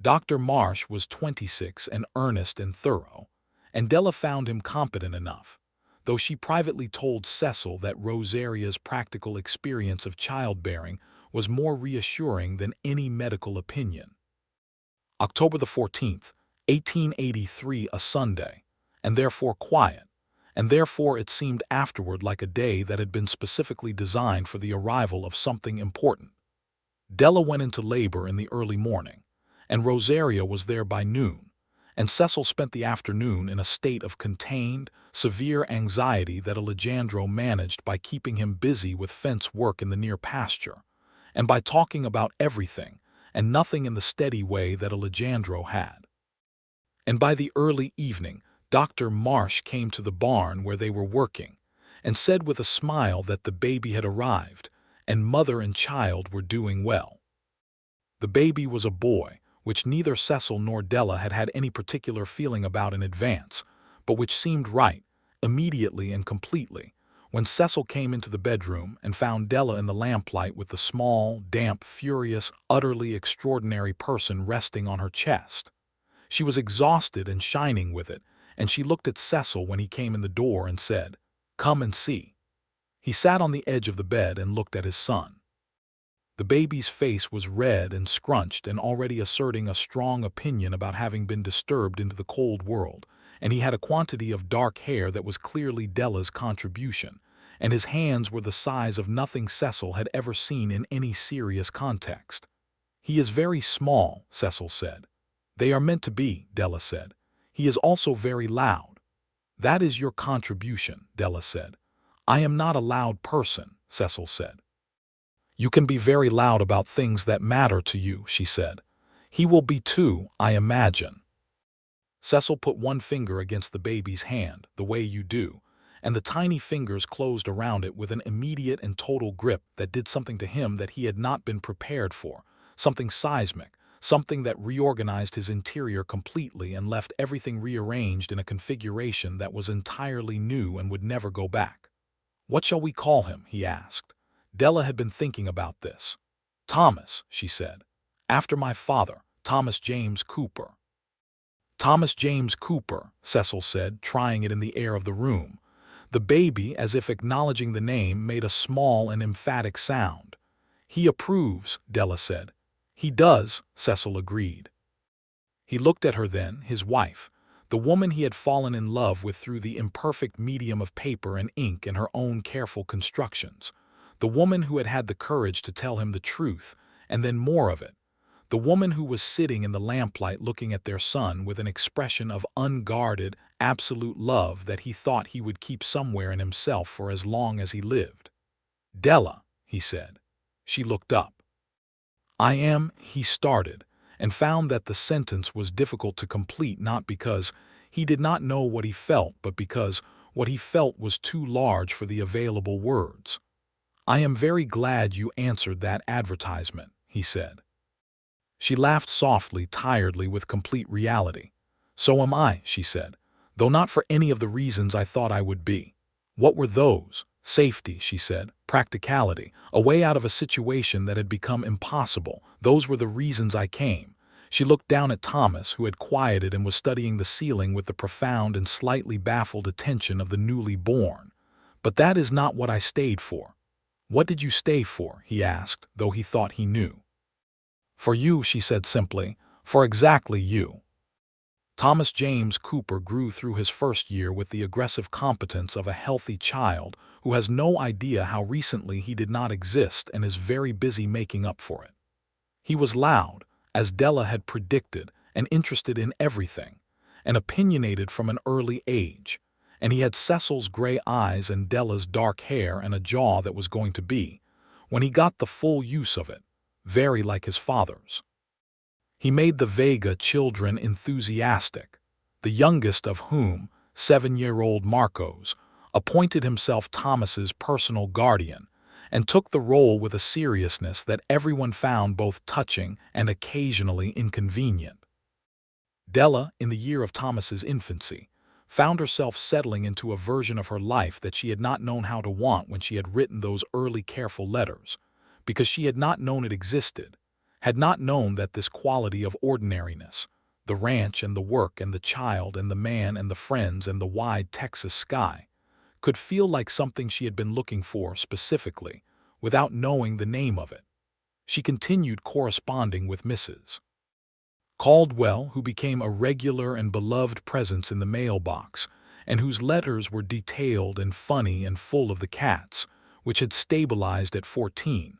Dr. Marsh was 26 and earnest and thorough, and Della found him competent enough, though she privately told Cecil that Rosaria's practical experience of childbearing was more reassuring than any medical opinion. October the 14th, 1883, a Sunday, and therefore quiet, and therefore it seemed afterward like a day that had been specifically designed for the arrival of something important. Della went into labor in the early morning, and Rosaria was there by noon, and Cecil spent the afternoon in a state of contained, severe anxiety that Alejandro managed by keeping him busy with fence work in the near pasture, and by talking about everything and nothing in the steady way that Alejandro had. And by the early evening, Dr. Marsh came to the barn where they were working, and said with a smile that the baby had arrived, and mother and child were doing well. The baby was a boy, which neither Cecil nor Della had had any particular feeling about in advance, but which seemed right, immediately and completely, when Cecil came into the bedroom and found Della in the lamplight with the small, damp, furious, utterly extraordinary person resting on her chest. She was exhausted and shining with it, and she looked at Cecil when he came in the door and said, "Come and see." He sat on the edge of the bed and looked at his son. The baby's face was red and scrunched and already asserting a strong opinion about having been disturbed into the cold world, and he had a quantity of dark hair that was clearly Della's contribution, and his hands were the size of nothing Cecil had ever seen in any serious context. He is very small, Cecil said. They are meant to be, Della said. He is also very loud. That is your contribution, Della said. I am not a loud person, Cecil said. You can be very loud about things that matter to you, she said. He will be too, I imagine. Cecil put one finger against the baby's hand, the way you do, and the tiny fingers closed around it with an immediate and total grip that did something to him that he had not been prepared for, something seismic, something that reorganized his interior completely and left everything rearranged in a configuration that was entirely new and would never go back. What shall we call him? He asked. Della had been thinking about this. Thomas, she said. After my father, Thomas James Cooper. Thomas James Cooper, Cecil said, trying it in the air of the room. The baby, as if acknowledging the name, made a small and emphatic sound. He approves, Della said. He does, Cecil agreed. He looked at her then, his wife, the woman he had fallen in love with through the imperfect medium of paper and ink and her own careful constructions. The woman who had had the courage to tell him the truth, and then more of it. The woman who was sitting in the lamplight looking at their son with an expression of unguarded, absolute love that he thought he would keep somewhere in himself for as long as he lived. Della, he said. She looked up. I am, he started, and found that the sentence was difficult to complete not because he did not know what he felt, but because what he felt was too large for the available words. I am very glad you answered that advertisement, he said. She laughed softly, tiredly, with complete reality. "So am I," she said, "though not for any of the reasons I thought I would be." "What were those?" "Safety," she said, "practicality, a way out of a situation that had become impossible. Those were the reasons I came." She looked down at Thomas, who had quieted and was studying the ceiling with the profound and slightly baffled attention of the newly born. "But that is not what I stayed for." "What did you stay for?" he asked, though he thought he knew. "For you," she said simply, "for exactly you." Thomas James Cooper grew through his first year with the aggressive competence of a healthy child who has no idea how recently he did not exist and is very busy making up for it. He was loud, as Della had predicted, and interested in everything, and opinionated from an early age, and he had Cecil's gray eyes and Della's dark hair and a jaw that was going to be, when he got the full use of it, very like his father's. He made the Vega children enthusiastic, the youngest of whom, 7-year-old Marcos, appointed himself Thomas's personal guardian, and took the role with a seriousness that everyone found both touching and occasionally inconvenient. Della, in the year of Thomas's infancy, found herself settling into a version of her life that she had not known how to want when she had written those early careful letters, because she had not known it existed, had not known that this quality of ordinariness, the ranch and the work and the child and the man and the friends and the wide Texas sky, could feel like something she had been looking for specifically, without knowing the name of it. She continued corresponding with Mrs. Caldwell, who became a regular and beloved presence in the mailbox, and whose letters were detailed and funny and full of the cats, which had stabilized at 14,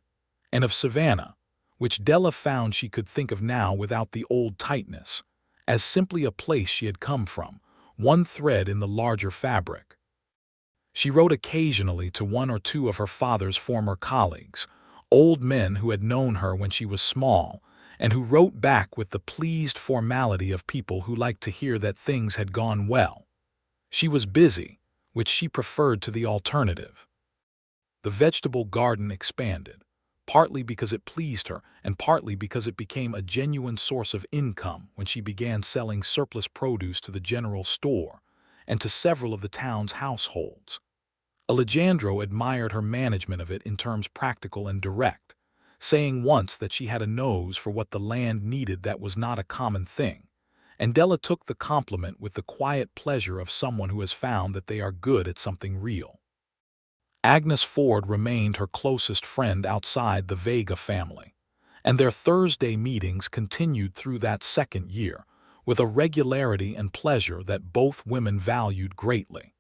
and of Savannah, which Della found she could think of now without the old tightness, as simply a place she had come from, one thread in the larger fabric. She wrote occasionally to one or two of her father's former colleagues, old men who had known her when she was small, and who wrote back with the pleased formality of people who liked to hear that things had gone well. She was busy, which she preferred to the alternative. The vegetable garden expanded, partly because it pleased her and partly because it became a genuine source of income when she began selling surplus produce to the general store and to several of the town's households. Alejandro admired her management of it in terms practical and direct, saying once that she had a nose for what the land needed that was not a common thing, and Della took the compliment with the quiet pleasure of someone who has found that they are good at something real. Agnes Ford remained her closest friend outside the Vega family, and their Thursday meetings continued through that second year, with a regularity and pleasure that both women valued greatly.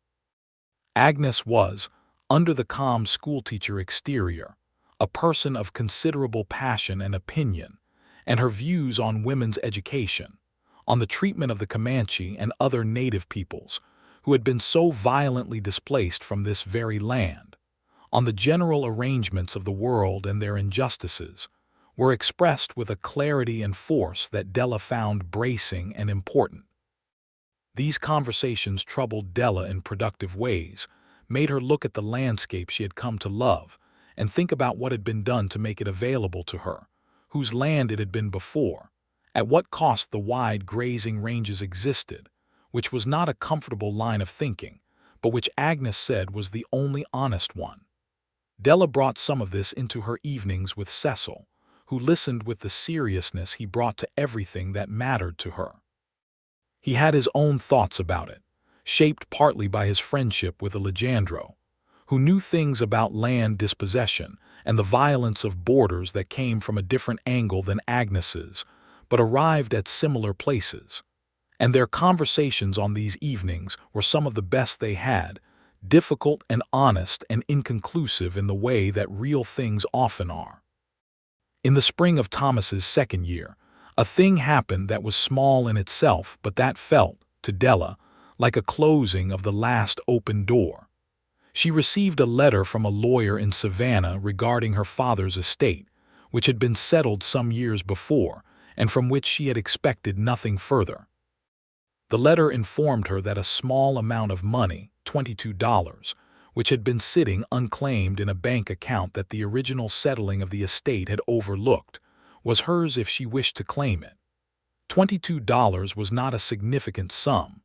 Agnes was, under the calm schoolteacher exterior, a person of considerable passion and opinion, and her views on women's education, on the treatment of the Comanche and other native peoples, who had been so violently displaced from this very land, on the general arrangements of the world and their injustices, were expressed with a clarity and force that Della found bracing and important. These conversations troubled Della in productive ways, made her look at the landscape she had come to love, and think about what had been done to make it available to her, whose land it had been before, at what cost the wide grazing ranges existed, which was not a comfortable line of thinking, but which Agnes said was the only honest one. Della brought some of this into her evenings with Cecil, who listened with the seriousness he brought to everything that mattered to her. He had his own thoughts about it, shaped partly by his friendship with Alejandro, who knew things about land dispossession and the violence of borders that came from a different angle than Agnes's, but arrived at similar places. And their conversations on these evenings were some of the best they had, difficult and honest and inconclusive in the way that real things often are. In the spring of Thomas's second year, a thing happened that was small in itself, but that felt, to Della, like a closing of the last open door. She received a letter from a lawyer in Savannah regarding her father's estate, which had been settled some years before, and from which she had expected nothing further. The letter informed her that a small amount of money, $22, which had been sitting unclaimed in a bank account that the original settling of the estate had overlooked, was hers if she wished to claim it. $22 was not a significant sum,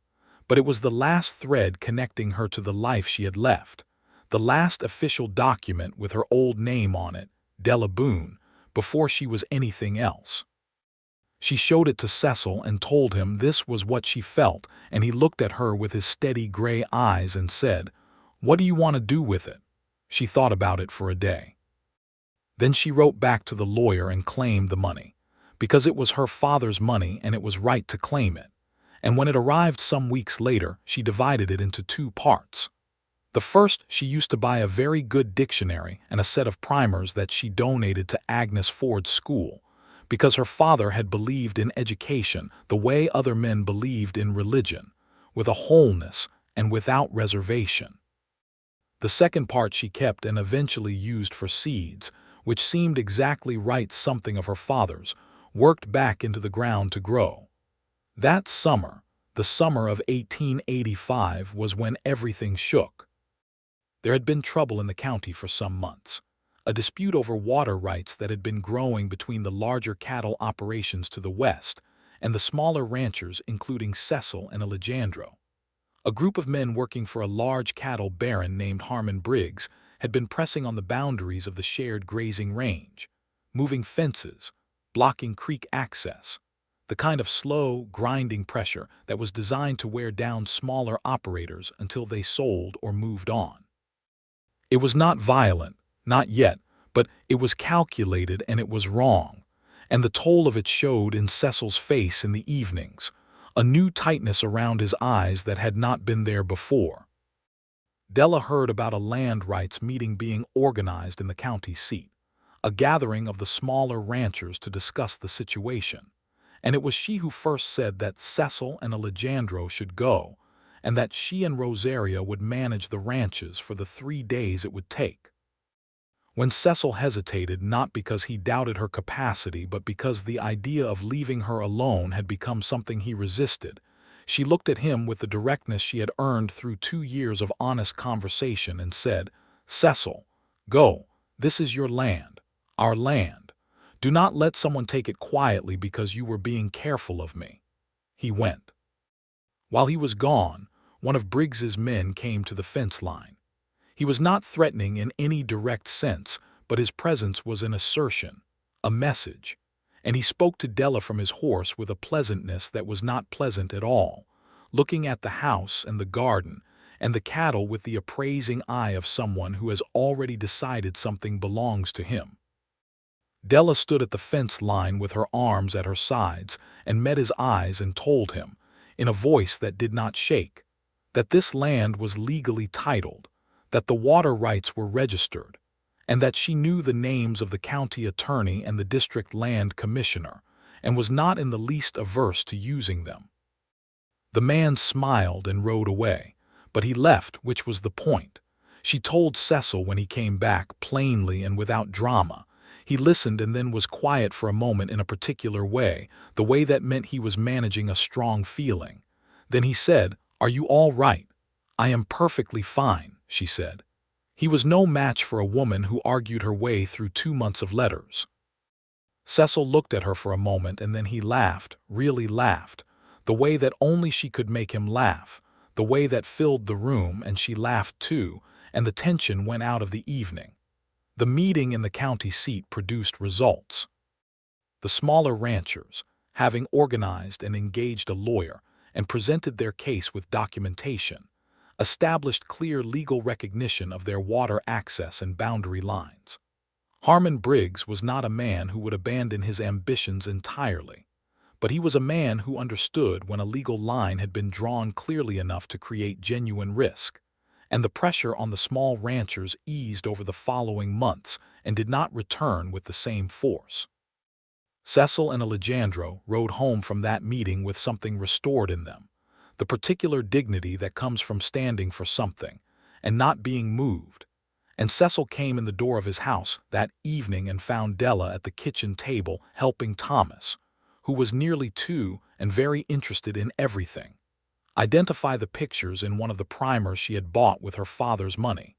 but it was the last thread connecting her to the life she had left, the last official document with her old name on it, Della Boone, before she was anything else. She showed it to Cecil and told him this was what she felt, and he looked at her with his steady gray eyes and said, "What do you want to do with it?" She thought about it for a day. Then she wrote back to the lawyer and claimed the money, because it was her father's money and it was right to claim it. And when it arrived some weeks later, she divided it into two parts. The first, she used to buy a very good dictionary and a set of primers that she donated to Agnes Ford's school, because her father had believed in education the way other men believed in religion, with a wholeness and without reservation. The second part she kept and eventually used for seeds, which seemed exactly right, something of her father's, worked back into the ground to grow. That summer, the summer of 1885, was when everything shook. There had been trouble in the county for some months, a dispute over water rights that had been growing between the larger cattle operations to the west and the smaller ranchers, including Cecil and Alejandro. A group of men working for a large cattle baron named Harmon Briggs had been pressing on the boundaries of the shared grazing range, moving fences, blocking creek access, the kind of slow, grinding pressure that was designed to wear down smaller operators until they sold or moved on. It was not violent, not yet, but it was calculated and it was wrong, and the toll of it showed in Cecil's face in the evenings, a new tightness around his eyes that had not been there before. Della heard about a land rights meeting being organized in the county seat, a gathering of the smaller ranchers to discuss the situation, and it was she who first said that Cecil and Alejandro should go, and that she and Rosaria would manage the ranches for the 3 days it would take. When Cecil hesitated, not because he doubted her capacity, but because the idea of leaving her alone had become something he resisted, she looked at him with the directness she had earned through 2 years of honest conversation and said, "Cecil, go. This is your land, our land. Do not let someone take it quietly because you were being careful of me." He went. While he was gone, one of Briggs's men came to the fence line. He was not threatening in any direct sense, but his presence was an assertion, a message, and he spoke to Della from his horse with a pleasantness that was not pleasant at all, looking at the house and the garden and the cattle with the appraising eye of someone who has already decided something belongs to him. Della stood at the fence line with her arms at her sides and met his eyes and told him, in a voice that did not shake, that this land was legally titled, that the water rights were registered, and that she knew the names of the county attorney and the district land commissioner, and was not in the least averse to using them. The man smiled and rode away, but he left, which was the point. She told Cecil when he came back, plainly and without drama. He listened and then was quiet for a moment in a particular way, the way that meant he was managing a strong feeling. Then he said, "Are you all right?" "I am perfectly fine," she said. He was no match for a woman who argued her way through 2 months of letters. Cecil looked at her for a moment and then he laughed, really laughed, the way that only she could make him laugh, the way that filled the room, and she laughed too, and the tension went out of the evening. The meeting in the county seat produced results. The smaller ranchers, having organized and engaged a lawyer and presented their case with documentation, established clear legal recognition of their water access and boundary lines. Harmon Briggs was not a man who would abandon his ambitions entirely, but he was a man who understood when a legal line had been drawn clearly enough to create genuine risk, and the pressure on the small ranchers eased over the following months and did not return with the same force. Cecil and Alejandro rode home from that meeting with something restored in them, the particular dignity that comes from standing for something and not being moved. And Cecil came in the door of his house that evening and found Della at the kitchen table helping Thomas, who was nearly 2 and very interested in everything, identify the pictures in one of the primers she had bought with her father's money.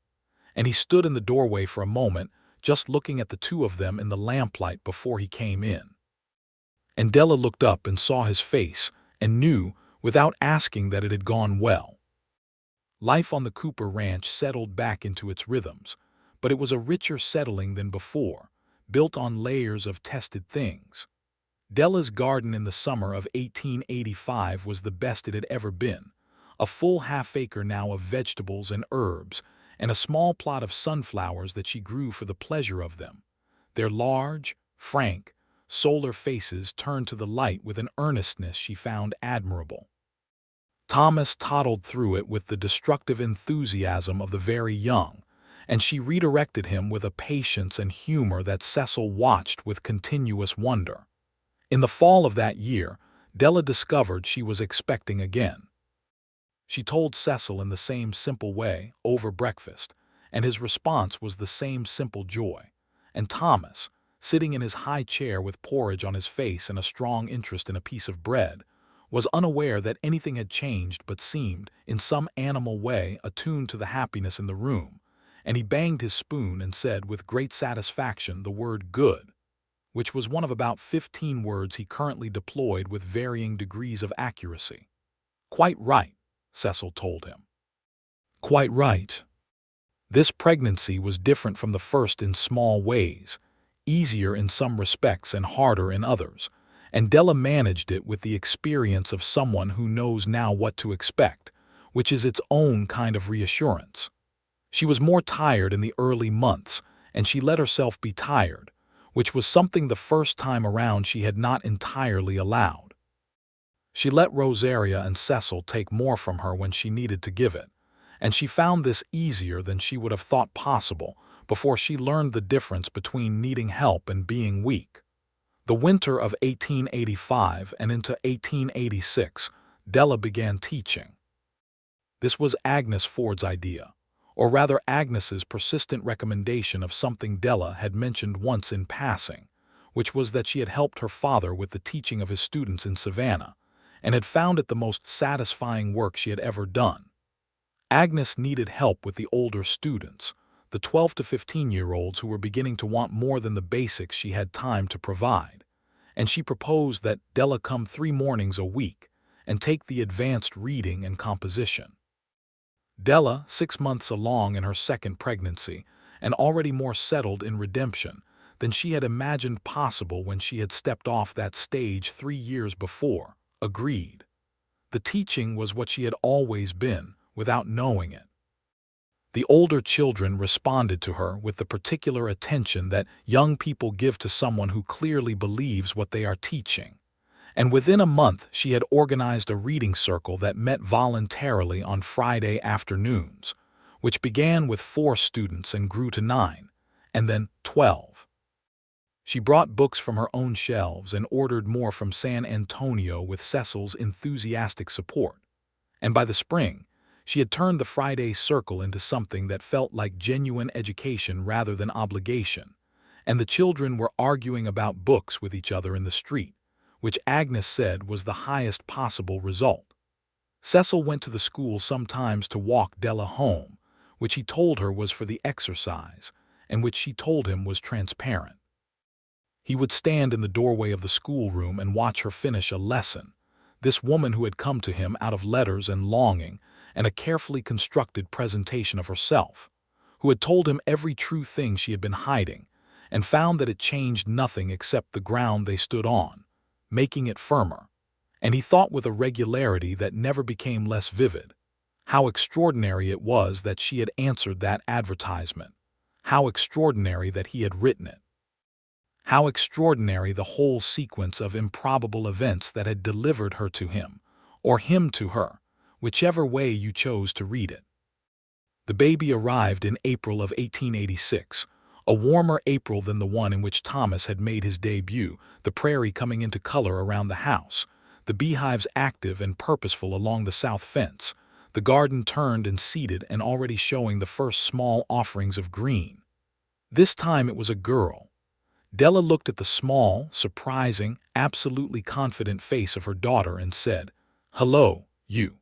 And he stood in the doorway for a moment, just looking at the two of them in the lamplight before he came in. And Della looked up and saw his face and knew, without asking, that it had gone well. Life on the Cooper ranch settled back into its rhythms, but it was a richer settling than before, built on layers of tested things. Della's garden in the summer of 1885 was the best it had ever been, a full half-acre now of vegetables and herbs, and a small plot of sunflowers that she grew for the pleasure of them. Their large, frank, solar faces turned to the light with an earnestness she found admirable. Thomas toddled through it with the destructive enthusiasm of the very young, and she redirected him with a patience and humor that Cecil watched with continuous wonder. In the fall of that year, Della discovered she was expecting again. She told Cecil in the same simple way, over breakfast, and his response was the same simple joy. And Thomas, sitting in his high chair with porridge on his face and a strong interest in a piece of bread, was unaware that anything had changed but seemed, in some animal way, attuned to the happiness in the room, and he banged his spoon and said with great satisfaction the word "good," which was one of about 15 words he currently deployed with varying degrees of accuracy. "Quite right," Cecil told him. "Quite right." This pregnancy was different from the first in small ways, easier in some respects and harder in others, and Della managed it with the experience of someone who knows now what to expect, which is its own kind of reassurance. She was more tired in the early months, and she let herself be tired, which was something the first time around she had not entirely allowed. She let Rosaria and Cecil take more from her when she needed to give it, and she found this easier than she would have thought possible before she learned the difference between needing help and being weak. The winter of 1885 and into 1886, Della began teaching. This was Agnes Ford's idea, or rather Agnes's persistent recommendation of something Della had mentioned once in passing, which was that she had helped her father with the teaching of his students in Savannah, and had found it the most satisfying work she had ever done. Agnes needed help with the older students, the 12 to 15-year-olds who were beginning to want more than the basics she had time to provide, and she proposed that Della come 3 mornings a week and take the advanced reading and composition. Della, 6 months along in her second pregnancy, and already more settled in redemption than she had imagined possible when she had stepped off that stage 3 years before, agreed. The teaching was what she had always been, without knowing it. The older children responded to her with the particular attention that young people give to someone who clearly believes what they are teaching. And within a month she had organized a reading circle that met voluntarily on Friday afternoons, which began with 4 students and grew to 9, and then 12. She brought books from her own shelves and ordered more from San Antonio with Cecil's enthusiastic support. And by the spring, she had turned the Friday circle into something that felt like genuine education rather than obligation, and the children were arguing about books with each other in the street, which Agnes said was the highest possible result. Cecil went to the school sometimes to walk Della home, which he told her was for the exercise, and which she told him was transparent. He would stand in the doorway of the schoolroom and watch her finish a lesson, this woman who had come to him out of letters and longing and a carefully constructed presentation of herself, who had told him every true thing she had been hiding, and found that it changed nothing except the ground they stood on, making it firmer. And he thought with a regularity that never became less vivid, how extraordinary it was that she had answered that advertisement, how extraordinary that he had written it. How extraordinary the whole sequence of improbable events that had delivered her to him, or him to her, whichever way you chose to read it. The baby arrived in April of 1886, a warmer April than the one in which Thomas had made his debut, the prairie coming into color around the house, the beehives active and purposeful along the south fence, the garden turned and seeded and already showing the first small offerings of green. This time it was a girl. Della looked at the small, surprising, absolutely confident face of her daughter and said, "Hello, you."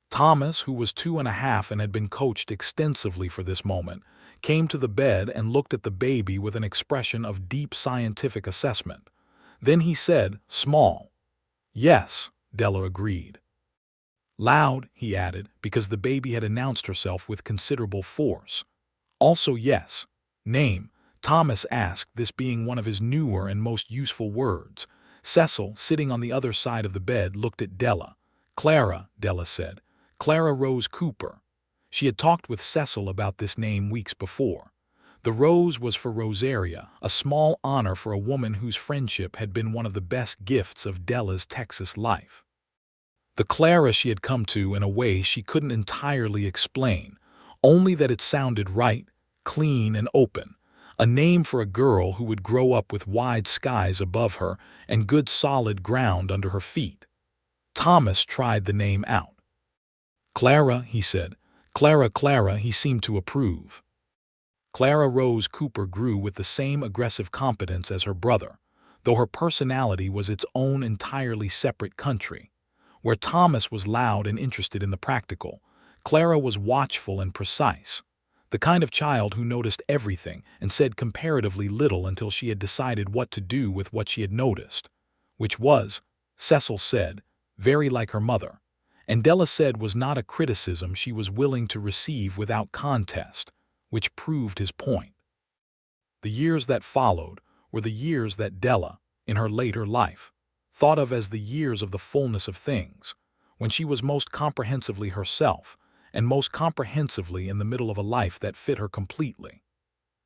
Thomas, who was 2 1/2 and had been coached extensively for this moment, came to the bed and looked at the baby with an expression of deep scientific assessment. Then he said, "Small." "Yes," Della agreed. "Loud," he added, because the baby had announced herself with considerable force. "Also yes." "Name," Thomas asked, this being one of his newer and most useful words. Cecil, sitting on the other side of the bed, looked at Della. "Clara," Della said. "Clara Rose Cooper." She had talked with Cecil about this name weeks before. The rose was for Rosaria, a small honor for a woman whose friendship had been one of the best gifts of Della's Texas life. The Clara she had come to in a way she couldn't entirely explain, only that it sounded right, clean and open, a name for a girl who would grow up with wide skies above her and good solid ground under her feet. Thomas tried the name out. "Clara," he said. "Clara, Clara," he seemed to approve. Clara Rose Cooper grew with the same aggressive competence as her brother, though her personality was its own entirely separate country. Where Thomas was loud and interested in the practical, Clara was watchful and precise, the kind of child who noticed everything and said comparatively little until she had decided what to do with what she had noticed, which was, Cecil said, very like her mother, and Della said was not a criticism she was willing to receive without contest, which proved his point. The years that followed were the years that Della, in her later life, thought of as the years of the fullness of things, when she was most comprehensively herself, and most comprehensively in the middle of a life that fit her completely.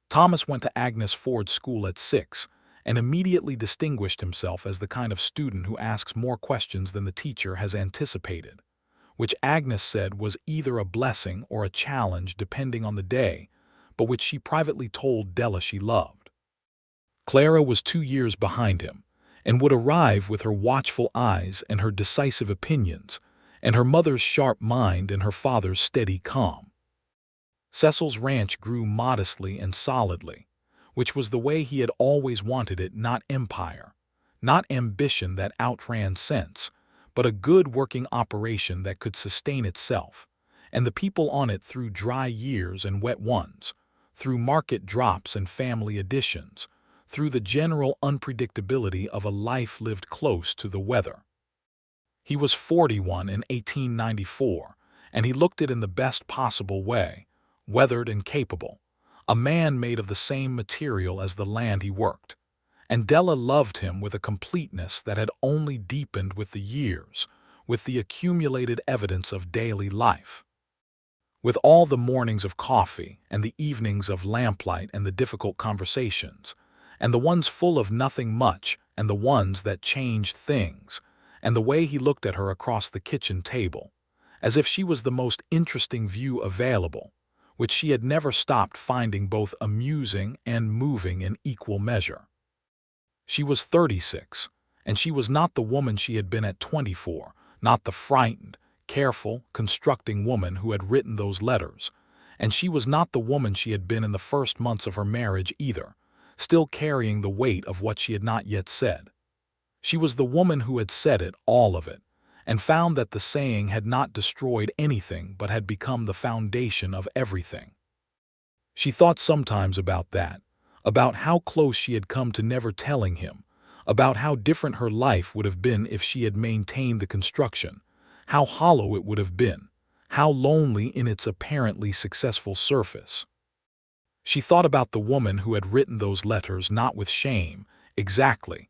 Thomas went to Agnes Ford's school at 6, and immediately distinguished himself as the kind of student who asks more questions than the teacher has anticipated, which Agnes said was either a blessing or a challenge depending on the day, but which she privately told Della she loved. Clara was 2 years behind him, and would arrive with her watchful eyes and her decisive opinions, and her mother's sharp mind and her father's steady calm. Cecil's ranch grew modestly and solidly, which was the way he had always wanted it, not empire, not ambition that outran sense, but a good working operation that could sustain itself, and the people on it through dry years and wet ones, through market drops and family additions, through the general unpredictability of a life lived close to the weather. He was 41 in 1894, and he looked it in the best possible way, weathered and capable, a man made of the same material as the land he worked. And Della loved him with a completeness that had only deepened with the years, with the accumulated evidence of daily life. With all the mornings of coffee, and the evenings of lamplight, and the difficult conversations, and the ones full of nothing much, and the ones that changed things, and the way he looked at her across the kitchen table, as if she was the most interesting view available, which she had never stopped finding both amusing and moving in equal measure. She was 36, and she was not the woman she had been at 24, not the frightened, careful, constructing woman who had written those letters, and she was not the woman she had been in the first months of her marriage either, still carrying the weight of what she had not yet said. She was the woman who had said it, all of it, and found that the saying had not destroyed anything but had become the foundation of everything. She thought sometimes about that, about how close she had come to never telling him, about how different her life would have been if she had maintained the construction, how hollow it would have been, how lonely in its apparently successful surface. She thought about the woman who had written those letters not with shame, exactly,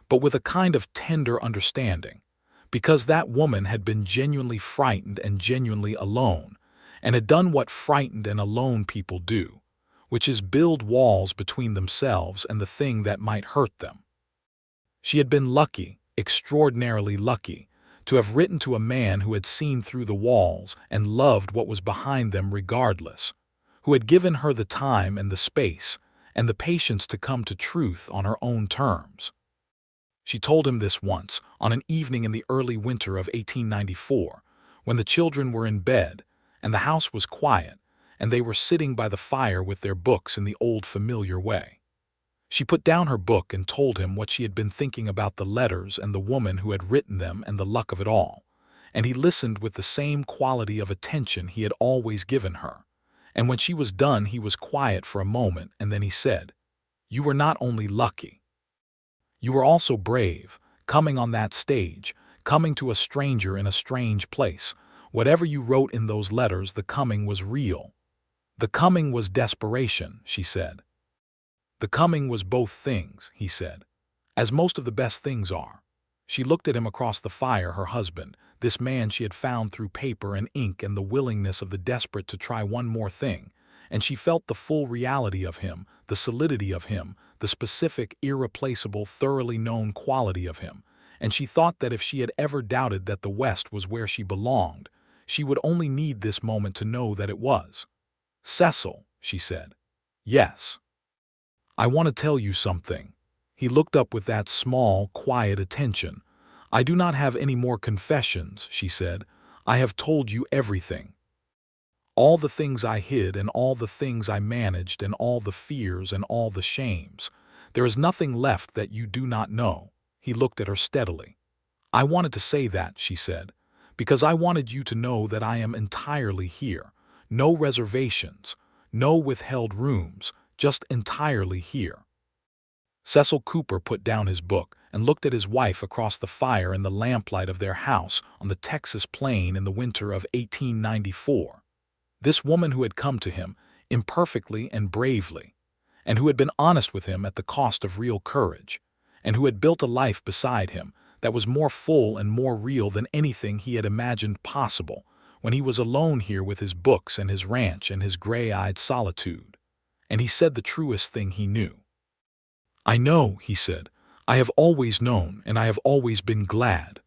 but with a kind of tender understanding, because that woman had been genuinely frightened and genuinely alone, and had done what frightened and alone people do, which is build walls between themselves and the thing that might hurt them. She had been lucky, extraordinarily lucky, to have written to a man who had seen through the walls and loved what was behind them regardless, who had given her the time and the space and the patience to come to truth on her own terms. She told him this once, on an evening in the early winter of 1894, when the children were in bed and the house was quiet, and they were sitting by the fire with their books in the old familiar way. She put down her book and told him what she had been thinking about the letters and the woman who had written them and the luck of it all, and he listened with the same quality of attention he had always given her, And when she was done, he was quiet for a moment, and then he said, "You were not only lucky. You were also brave, coming on that stage, coming to a stranger in a strange place. Whatever you wrote in those letters, the coming was real. The coming was desperation," she said. "The coming was both things," he said, "as most of the best things are." She looked at him across the fire, her husband, this man she had found through paper and ink and the willingness of the desperate to try one more thing, and she felt the full reality of him, the solidity of him, the specific, irreplaceable, thoroughly known quality of him, and she thought that if she had ever doubted that the West was where she belonged, she would only need this moment to know that it was. "Cecil," she said. "Yes. I want to tell you something." He looked up with that small, quiet attention. "I do not have any more confessions," she said. "I have told you everything. All the things I hid and all the things I managed and all the fears and all the shames. There is nothing left that you do not know." He looked at her steadily. "I wanted to say that," she said, "because I wanted you to know that I am entirely here. No reservations, no withheld rooms, just entirely here." Cecil Cooper put down his book and looked at his wife across the fire in the lamplight of their house on the Texas plain in the winter of 1894. This woman who had come to him, imperfectly and bravely, and who had been honest with him at the cost of real courage, and who had built a life beside him that was more full and more real than anything he had imagined possible when he was alone here with his books and his ranch and his gray-eyed solitude. And he said the truest thing he knew. "I know," he said. "I have always known, and I have always been glad."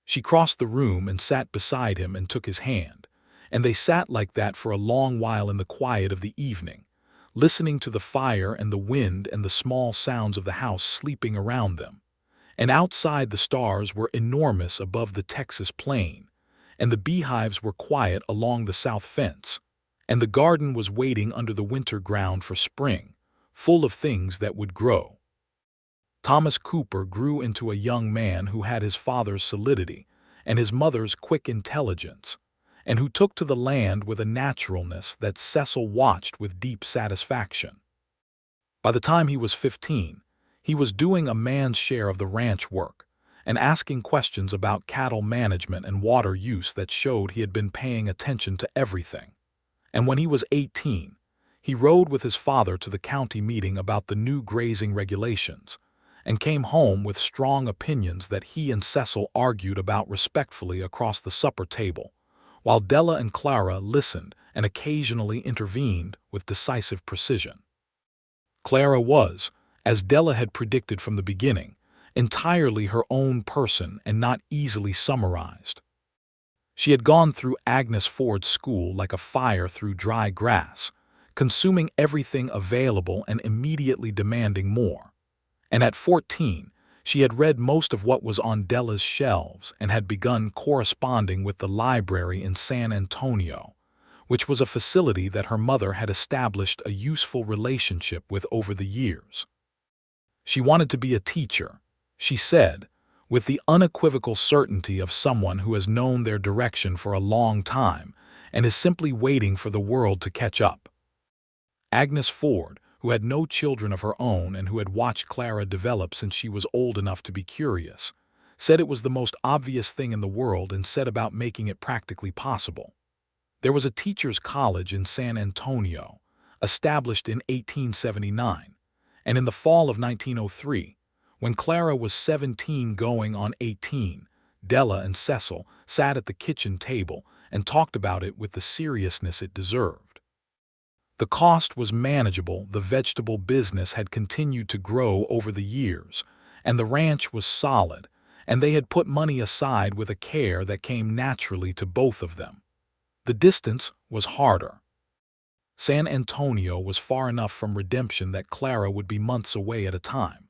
She crossed the room and sat beside him and took his hand, and they sat like that for a long while in the quiet of the evening, listening to the fire and the wind and the small sounds of the house sleeping around them. And outside the stars were enormous above the Texas plain, and the beehives were quiet along the south fence, and the garden was waiting under the winter ground for spring, full of things that would grow. Thomas Cooper grew into a young man who had his father's solidity and his mother's quick intelligence, and who took to the land with a naturalness that Cecil watched with deep satisfaction. By the time he was 15, he was doing a man's share of the ranch work and asking questions about cattle management and water use that showed he had been paying attention to everything. And when he was 18, he rode with his father to the county meeting about the new grazing regulations and came home with strong opinions that he and Cecil argued about respectfully across the supper table, while Della and Clara listened and occasionally intervened with decisive precision. Clara was, as Della had predicted from the beginning, entirely her own person and not easily summarized. She had gone through Agnes Ford's school like a fire through dry grass, consuming everything available and immediately demanding more. And at 14, she had read most of what was on Della's shelves and had begun corresponding with the library in San Antonio, which was a facility that her mother had established a useful relationship with over the years. She wanted to be a teacher, she said, with the unequivocal certainty of someone who has known their direction for a long time and is simply waiting for the world to catch up. Agnes Ford, who had no children of her own and who had watched Clara develop since she was old enough to be curious, said it was the most obvious thing in the world and set about making it practically possible. There was a teachers' college in San Antonio, established in 1879, and in the fall of 1903, when Clara was 17 going on 18, Della and Cecil sat at the kitchen table and talked about it with the seriousness it deserved. The cost was manageable, the vegetable business had continued to grow over the years, and the ranch was solid, and they had put money aside with a care that came naturally to both of them. The distance was harder. San Antonio was far enough from redemption that Clara would be months away at a time.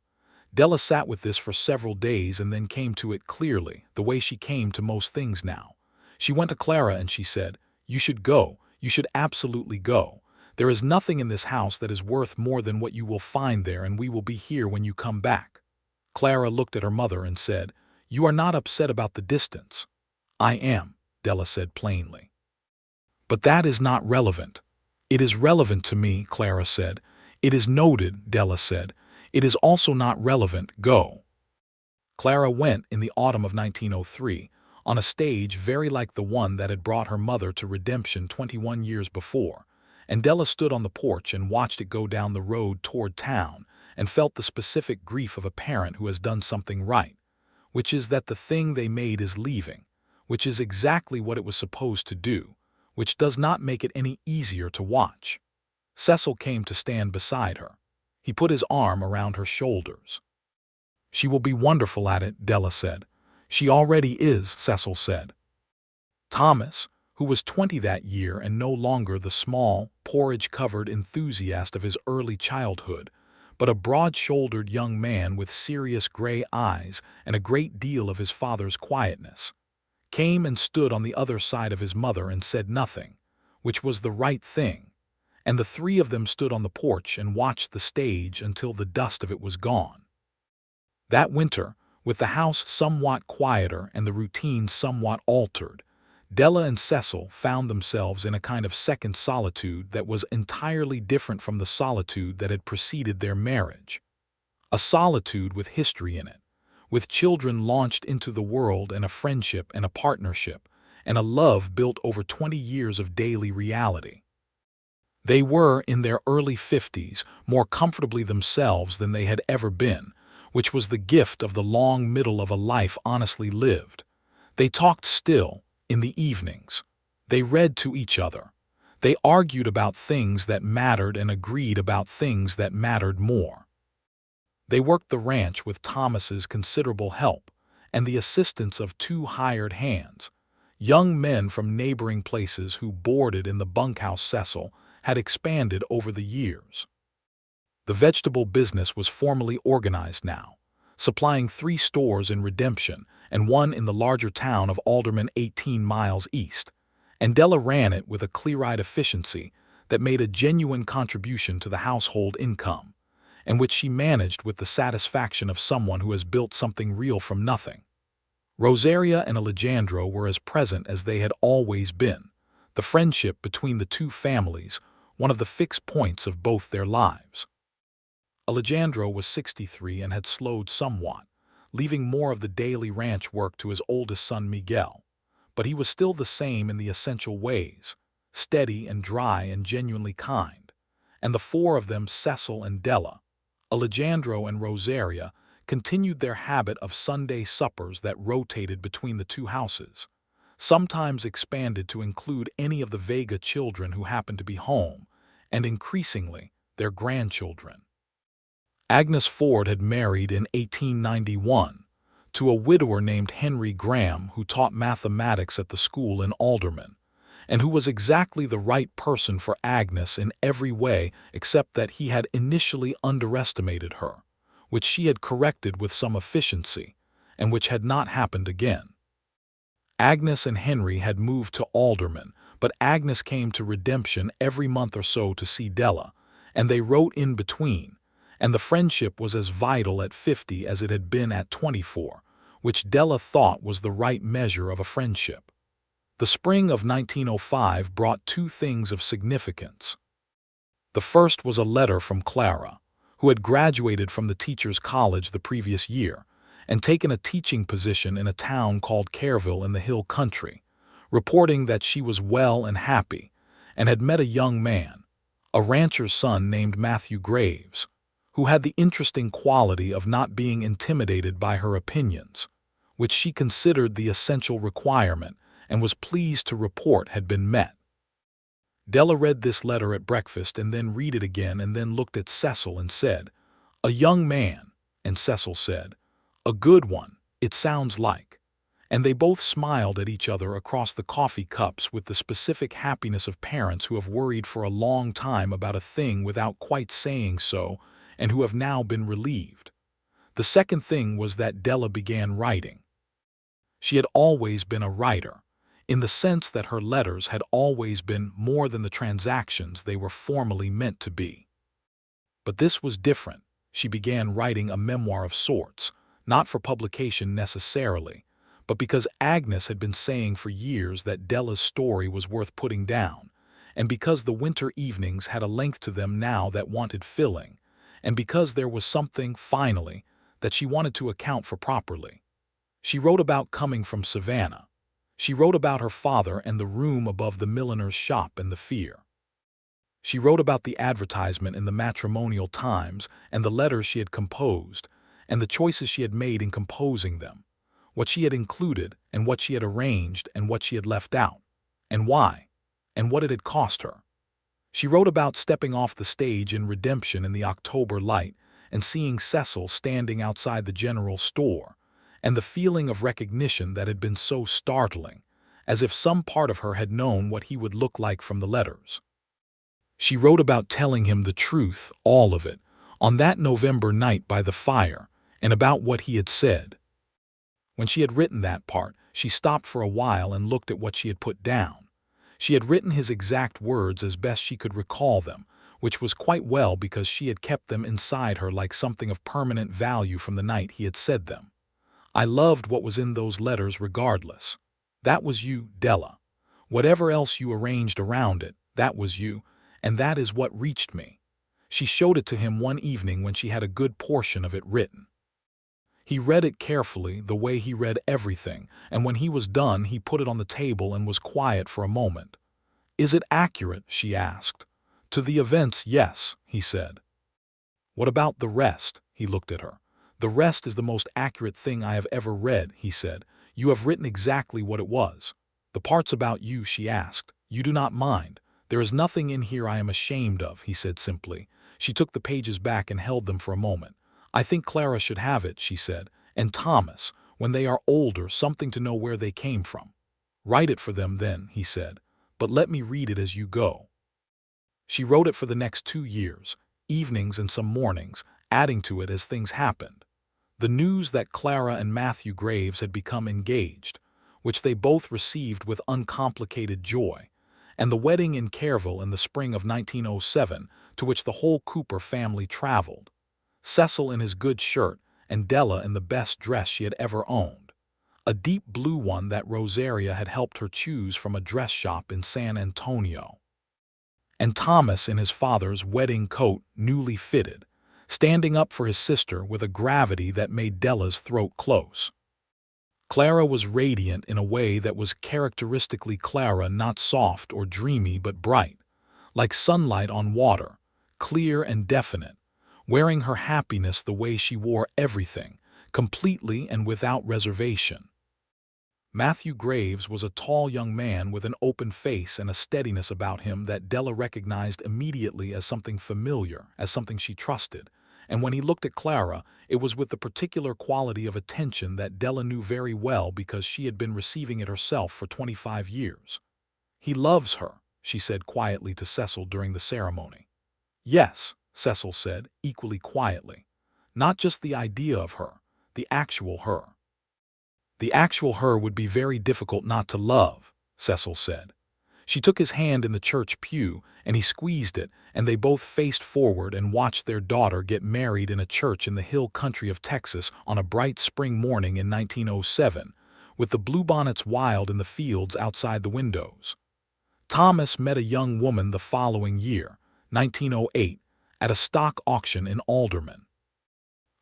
Della sat with this for several days and then came to it clearly, the way she came to most things now. She went to Clara and she said, "You should go, you should absolutely go. There is nothing in this house that is worth more than what you will find there, and we will be here when you come back." Clara looked at her mother and said, "You are not upset about the distance." "I am," Della said plainly. "But that is not relevant. "It is relevant to me," Clara said. "It is noted," Della said. "It is also not relevant. Go." Clara went in the autumn of 1903, on a stage very like the one that had brought her mother to redemption 21 years before, and Della stood on the porch and watched it go down the road toward town and felt the specific grief of a parent who has done something right, which is that the thing they made is leaving, which is exactly what it was supposed to do, which does not make it any easier to watch. Cecil came to stand beside her. He put his arm around her shoulders. "She will be wonderful at it," Della said. "She already is," Cecil said. Thomas, who was 20 that year and no longer the small, porridge-covered enthusiast of his early childhood, but a broad-shouldered young man with serious gray eyes and a great deal of his father's quietness, came and stood on the other side of his mother and said nothing, which was the right thing, and the three of them stood on the porch and watched the stage until the dust of it was gone. That winter, with the house somewhat quieter and the routine somewhat altered, Della and Cecil found themselves in a kind of second solitude that was entirely different from the solitude that had preceded their marriage. A solitude with history in it, with children launched into the world and a friendship and a partnership, and a love built over 20 years of daily reality. They were, in their early 50s, more comfortably themselves than they had ever been, which was the gift of the long middle of a life honestly lived. They talked still, in the evenings. They read to each other. They argued about things that mattered and agreed about things that mattered more. They worked the ranch with Thomas's considerable help and the assistance of 2 hired hands, young men from neighboring places who boarded in the bunkhouse Cecil had expanded over the years. The vegetable business was formally organized now, supplying 3 stores in Redemption and 1 in the larger town of Alderman 18 miles east, and Della ran it with a clear-eyed efficiency that made a genuine contribution to the household income, and which she managed with the satisfaction of someone who has built something real from nothing. Rosaria and Alejandro were as present as they had always been, the friendship between the 2 families, one of the fixed points of both their lives. Alejandro was 63 and had slowed somewhat, leaving more of the daily ranch work to his oldest son Miguel, but he was still the same in the essential ways, steady and dry and genuinely kind, and the 4 of them, Cecil and Della, Alejandro and Rosaria, continued their habit of Sunday suppers that rotated between the 2 houses, sometimes expanded to include any of the Vega children who happened to be home, and increasingly their grandchildren. Agnes Ford had married in 1891 to a widower named Henry Graham who taught mathematics at the school in Alderman, and who was exactly the right person for Agnes in every way except that he had initially underestimated her, which she had corrected with some efficiency, and which had not happened again. Agnes and Henry had moved to Alderman, but Agnes came to Redemption every month or so to see Della, and they wrote in between, and the friendship was as vital at 50 as it had been at 24, which Della thought was the right measure of a friendship. The spring of 1905 brought 2 things of significance. The first was a letter from Clara, who had graduated from the Teachers' College the previous year and taken a teaching position in a town called Careville in the hill country, reporting that she was well and happy and had met a young man, a rancher's son named Matthew Graves, who had the interesting quality of not being intimidated by her opinions, which she considered the essential requirement and was pleased to report had been met. Della read this letter at breakfast and then read it again and then looked at Cecil and said, "A young man," and Cecil said, "A good one, it sounds like." And they both smiled at each other across the coffee cups with the specific happiness of parents who have worried for a long time about a thing without quite saying so, and who have now been relieved. The second thing was that Della began writing. She had always been a writer, in the sense that her letters had always been more than the transactions they were formally meant to be. But this was different. She began writing a memoir of sorts, not for publication necessarily, but because Agnes had been saying for years that Della's story was worth putting down, and because the winter evenings had a length to them now that wanted filling, and because there was something, finally, that she wanted to account for properly. She wrote about coming from Savannah. She wrote about her father and the room above the milliner's shop and the fear. She wrote about the advertisement in the Matrimonial Times and the letters she had composed, and the choices she had made in composing them, what she had included and what she had arranged and what she had left out, and why, and what it had cost her. She wrote about stepping off the stage in Redemption in the October light and seeing Cecil standing outside the general store, and the feeling of recognition that had been so startling, as if some part of her had known what he would look like from the letters. She wrote about telling him the truth, all of it, on that November night by the fire, and about what he had said. When she had written that part, she stopped for a while and looked at what she had put down. She had written his exact words as best she could recall them, which was quite well because she had kept them inside her like something of permanent value from the night he had said them. I loved what was in those letters regardless. That was you, Della. Whatever else you arranged around it, that was you, and that is what reached me. She showed it to him one evening when she had a good portion of it written. He read it carefully, the way he read everything, and when he was done he put it on the table and was quiet for a moment. "Is it accurate?" she asked. "To the events, yes," he said. "What about the rest?" He looked at her. "The rest is the most accurate thing I have ever read," he said. "You have written exactly what it was." "The parts about you," she asked. "You do not mind?" "There is nothing in here I am ashamed of," he said simply. She took the pages back and held them for a moment. "I think Clara should have it," she said, "and Thomas, when they are older, something to know where they came from." "Write it for them then," he said, "but let me read it as you go." She wrote it for the next 2 years, evenings and some mornings, adding to it as things happened. The news that Clara and Matthew Graves had become engaged, which they both received with uncomplicated joy, and the wedding in Kerrville in the spring of 1907, to which the whole Cooper family traveled. Cecil in his good shirt, and Della in the best dress she had ever owned. A deep blue one that Rosaria had helped her choose from a dress shop in San Antonio. And Thomas in his father's wedding coat, newly fitted, standing up for his sister with a gravity that made Della's throat close. Clara was radiant in a way that was characteristically Clara, not soft or dreamy but bright, like sunlight on water, clear and definite, wearing her happiness the way she wore everything, completely and without reservation. Matthew Graves was a tall young man with an open face and a steadiness about him that Della recognized immediately as something familiar, as something she trusted, and when he looked at Clara, it was with the particular quality of attention that Della knew very well because she had been receiving it herself for 25 years. "He loves her," she said quietly to Cecil during the ceremony. "Yes," Cecil said, equally quietly. "Not just the idea of her, the actual her." "The actual her would be very difficult not to love," Cecil said. She took his hand in the church pew, and he squeezed it, and they both faced forward and watched their daughter get married in a church in the hill country of Texas on a bright spring morning in 1907, with the bluebonnets wild in the fields outside the windows. Thomas met a young woman the following year, 1908, at a stock auction in Alderman.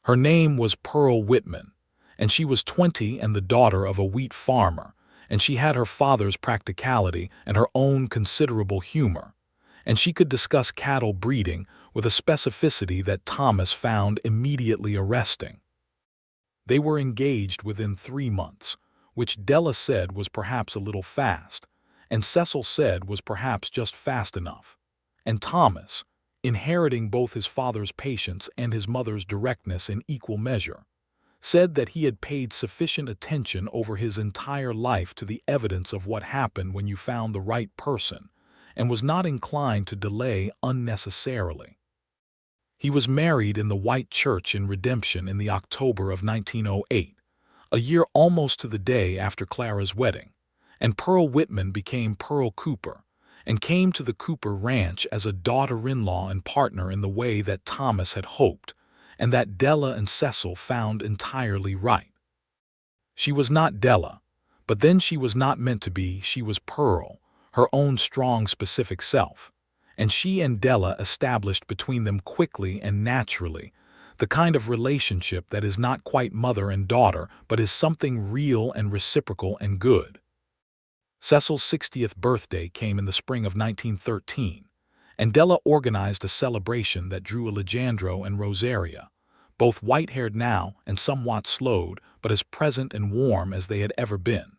Her name was Pearl Whitman, and she was 20 and the daughter of a wheat farmer, and she had her father's practicality and her own considerable humor, and she could discuss cattle breeding with a specificity that Thomas found immediately arresting. They were engaged within 3 months, which Della said was perhaps a little fast, and Cecil said was perhaps just fast enough. And Thomas, inheriting both his father's patience and his mother's directness in equal measure, said that he had paid sufficient attention over his entire life to the evidence of what happened when you found the right person, and was not inclined to delay unnecessarily. He was married in the White Church in Redemption in the October of 1908, a year almost to the day after Clara's wedding, and Pearl Whitman became Pearl Cooper, and came to the Cooper Ranch as a daughter-in-law and partner in the way that Thomas had hoped, and that Della and Cecil found entirely right. She was not Della, but then she was not meant to be, she was Pearl, her own strong, specific self. And she and Della established between them quickly and naturally the kind of relationship that is not quite mother and daughter, but is something real and reciprocal and good. Cecil's 60th birthday came in the spring of 1913, and Della organized a celebration that drew Alejandro and Rosaria, both white-haired now and somewhat slowed, but as present and warm as they had ever been,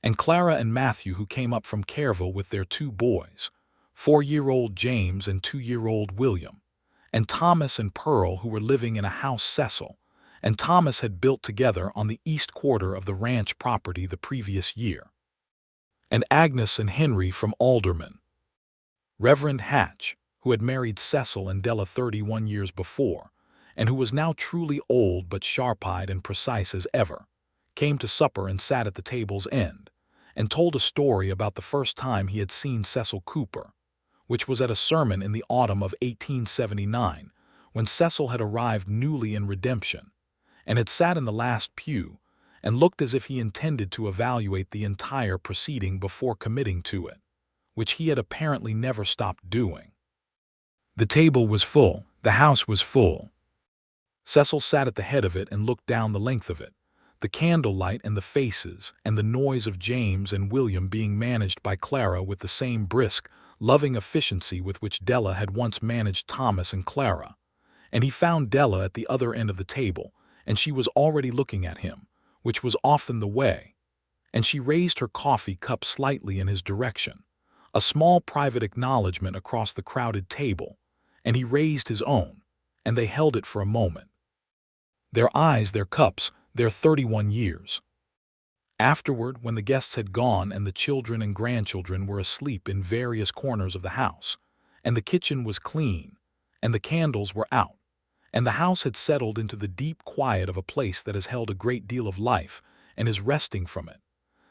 and Clara and Matthew, who came up from Careville with their two boys, 4-year-old James and 2-year-old William, and Thomas and Pearl, who were living in a house Cecil and Thomas had built together on the east quarter of the ranch property the previous year, and Agnes and Henry from Alderman. Reverend Hatch, who had married Cecil and Della 31 years before, and who was now truly old but sharp-eyed and precise as ever, came to supper and sat at the table's end, and told a story about the first time he had seen Cecil Cooper, which was at a sermon in the autumn of 1879, when Cecil had arrived newly in Redemption, and had sat in the last pew, and looked as if he intended to evaluate the entire proceeding before committing to it, which he had apparently never stopped doing. The table was full, the house was full. Cecil sat at the head of it and looked down the length of it, the candlelight and the faces and the noise of James and William being managed by Clara with the same brisk, loving efficiency with which Della had once managed Thomas and Clara. And he found Della at the other end of the table, and she was already looking at him, which was often the way, and she raised her coffee cup slightly in his direction, a small private acknowledgment across the crowded table, and he raised his own, and they held it for a moment. Their eyes, their cups, their 31 years. Afterward, when the guests had gone and the children and grandchildren were asleep in various corners of the house, and the kitchen was clean, and the candles were out, and the house had settled into the deep quiet of a place that has held a great deal of life and is resting from it,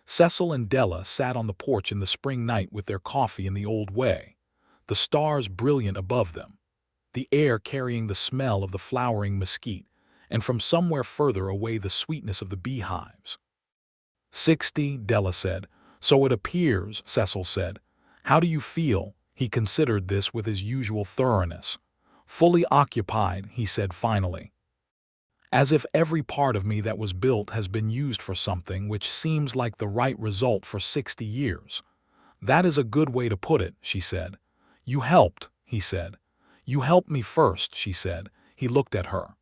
Cecil and Della sat on the porch in the spring night with their coffee in the old way, the stars brilliant above them, the air carrying the smell of the flowering mesquite, and from somewhere further away the sweetness of the beehives. 60, Della said. So it appears, Cecil said. How do you feel? He considered this with his usual thoroughness. Fully occupied, he said finally. As if every part of me that was built has been used for something which seems like the right result for 60 years. That is a good way to put it, she said. You helped, he said. You helped me first, she said. He looked at her.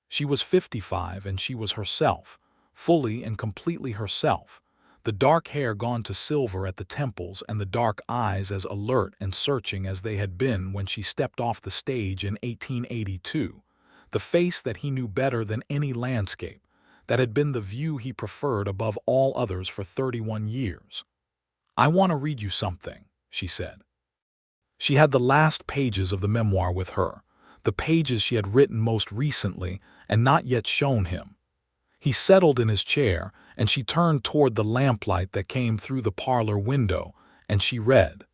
She was 55 and she was herself, fully and completely herself, the dark hair gone to silver at the temples and the dark eyes as alert and searching as they had been when she stepped off the stage in 1882, the face that he knew better than any landscape, that had been the view he preferred above all others for 31 years. I want to read you something, she said. She had the last pages of the memoir with her, the pages she had written most recently and not yet shown him. He settled in his chair, and she turned toward the lamplight that came through the parlor window, and she read.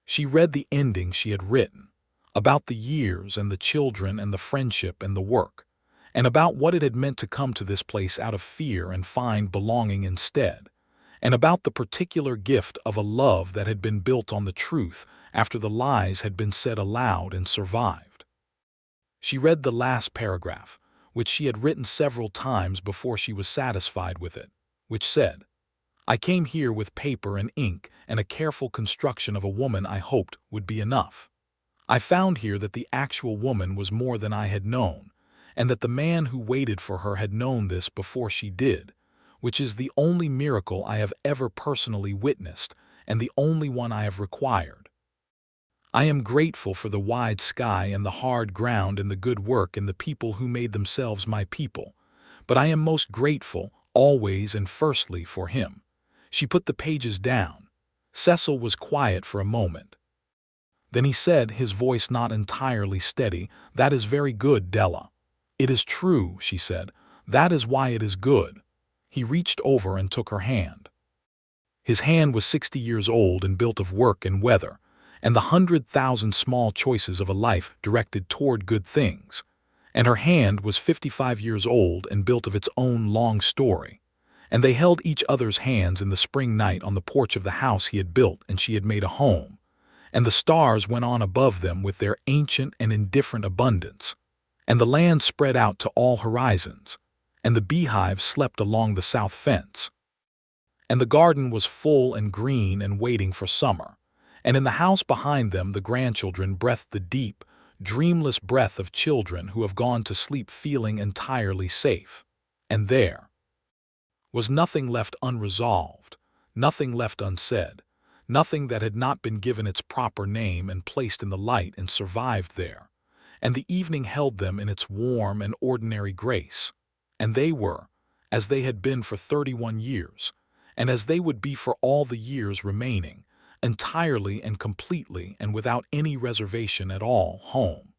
She read the ending she had written, about the years and the children and the friendship and the work, and about what it had meant to come to this place out of fear and find belonging instead, and about the particular gift of a love that had been built on the truth after the lies had been said aloud and survived. She read the last paragraph, which she had written several times before she was satisfied with it, which said, I came here with paper and ink and a careful construction of a woman I hoped would be enough. I found here that the actual woman was more than I had known, and that the man who waited for her had known this before she did, which is the only miracle I have ever personally witnessed and the only one I have required. I am grateful for the wide sky and the hard ground and the good work and the people who made themselves my people, but I am most grateful, always and firstly, for him. She put the pages down. Cecil was quiet for a moment. Then he said, his voice not entirely steady, That is very good, Della. It is true, she said. That is why it is good. He reached over and took her hand. His hand was 60 years old and built of work and weather, and the 100,000 small choices of a life directed toward good things, and her hand was 55 years old and built of its own long story, and they held each other's hands in the spring night on the porch of the house he had built and she had made a home, and the stars went on above them with their ancient and indifferent abundance, and the land spread out to all horizons, and the beehives slept along the south fence, and the garden was full and green and waiting for summer, and in the house behind them the grandchildren breathed the deep, dreamless breath of children who have gone to sleep feeling entirely safe. And there was nothing left unresolved, nothing left unsaid, nothing that had not been given its proper name and placed in the light and survived there, and the evening held them in its warm and ordinary grace, and they were, as they had been for 31 years, and as they would be for all the years remaining, entirely and completely and without any reservation at all, home.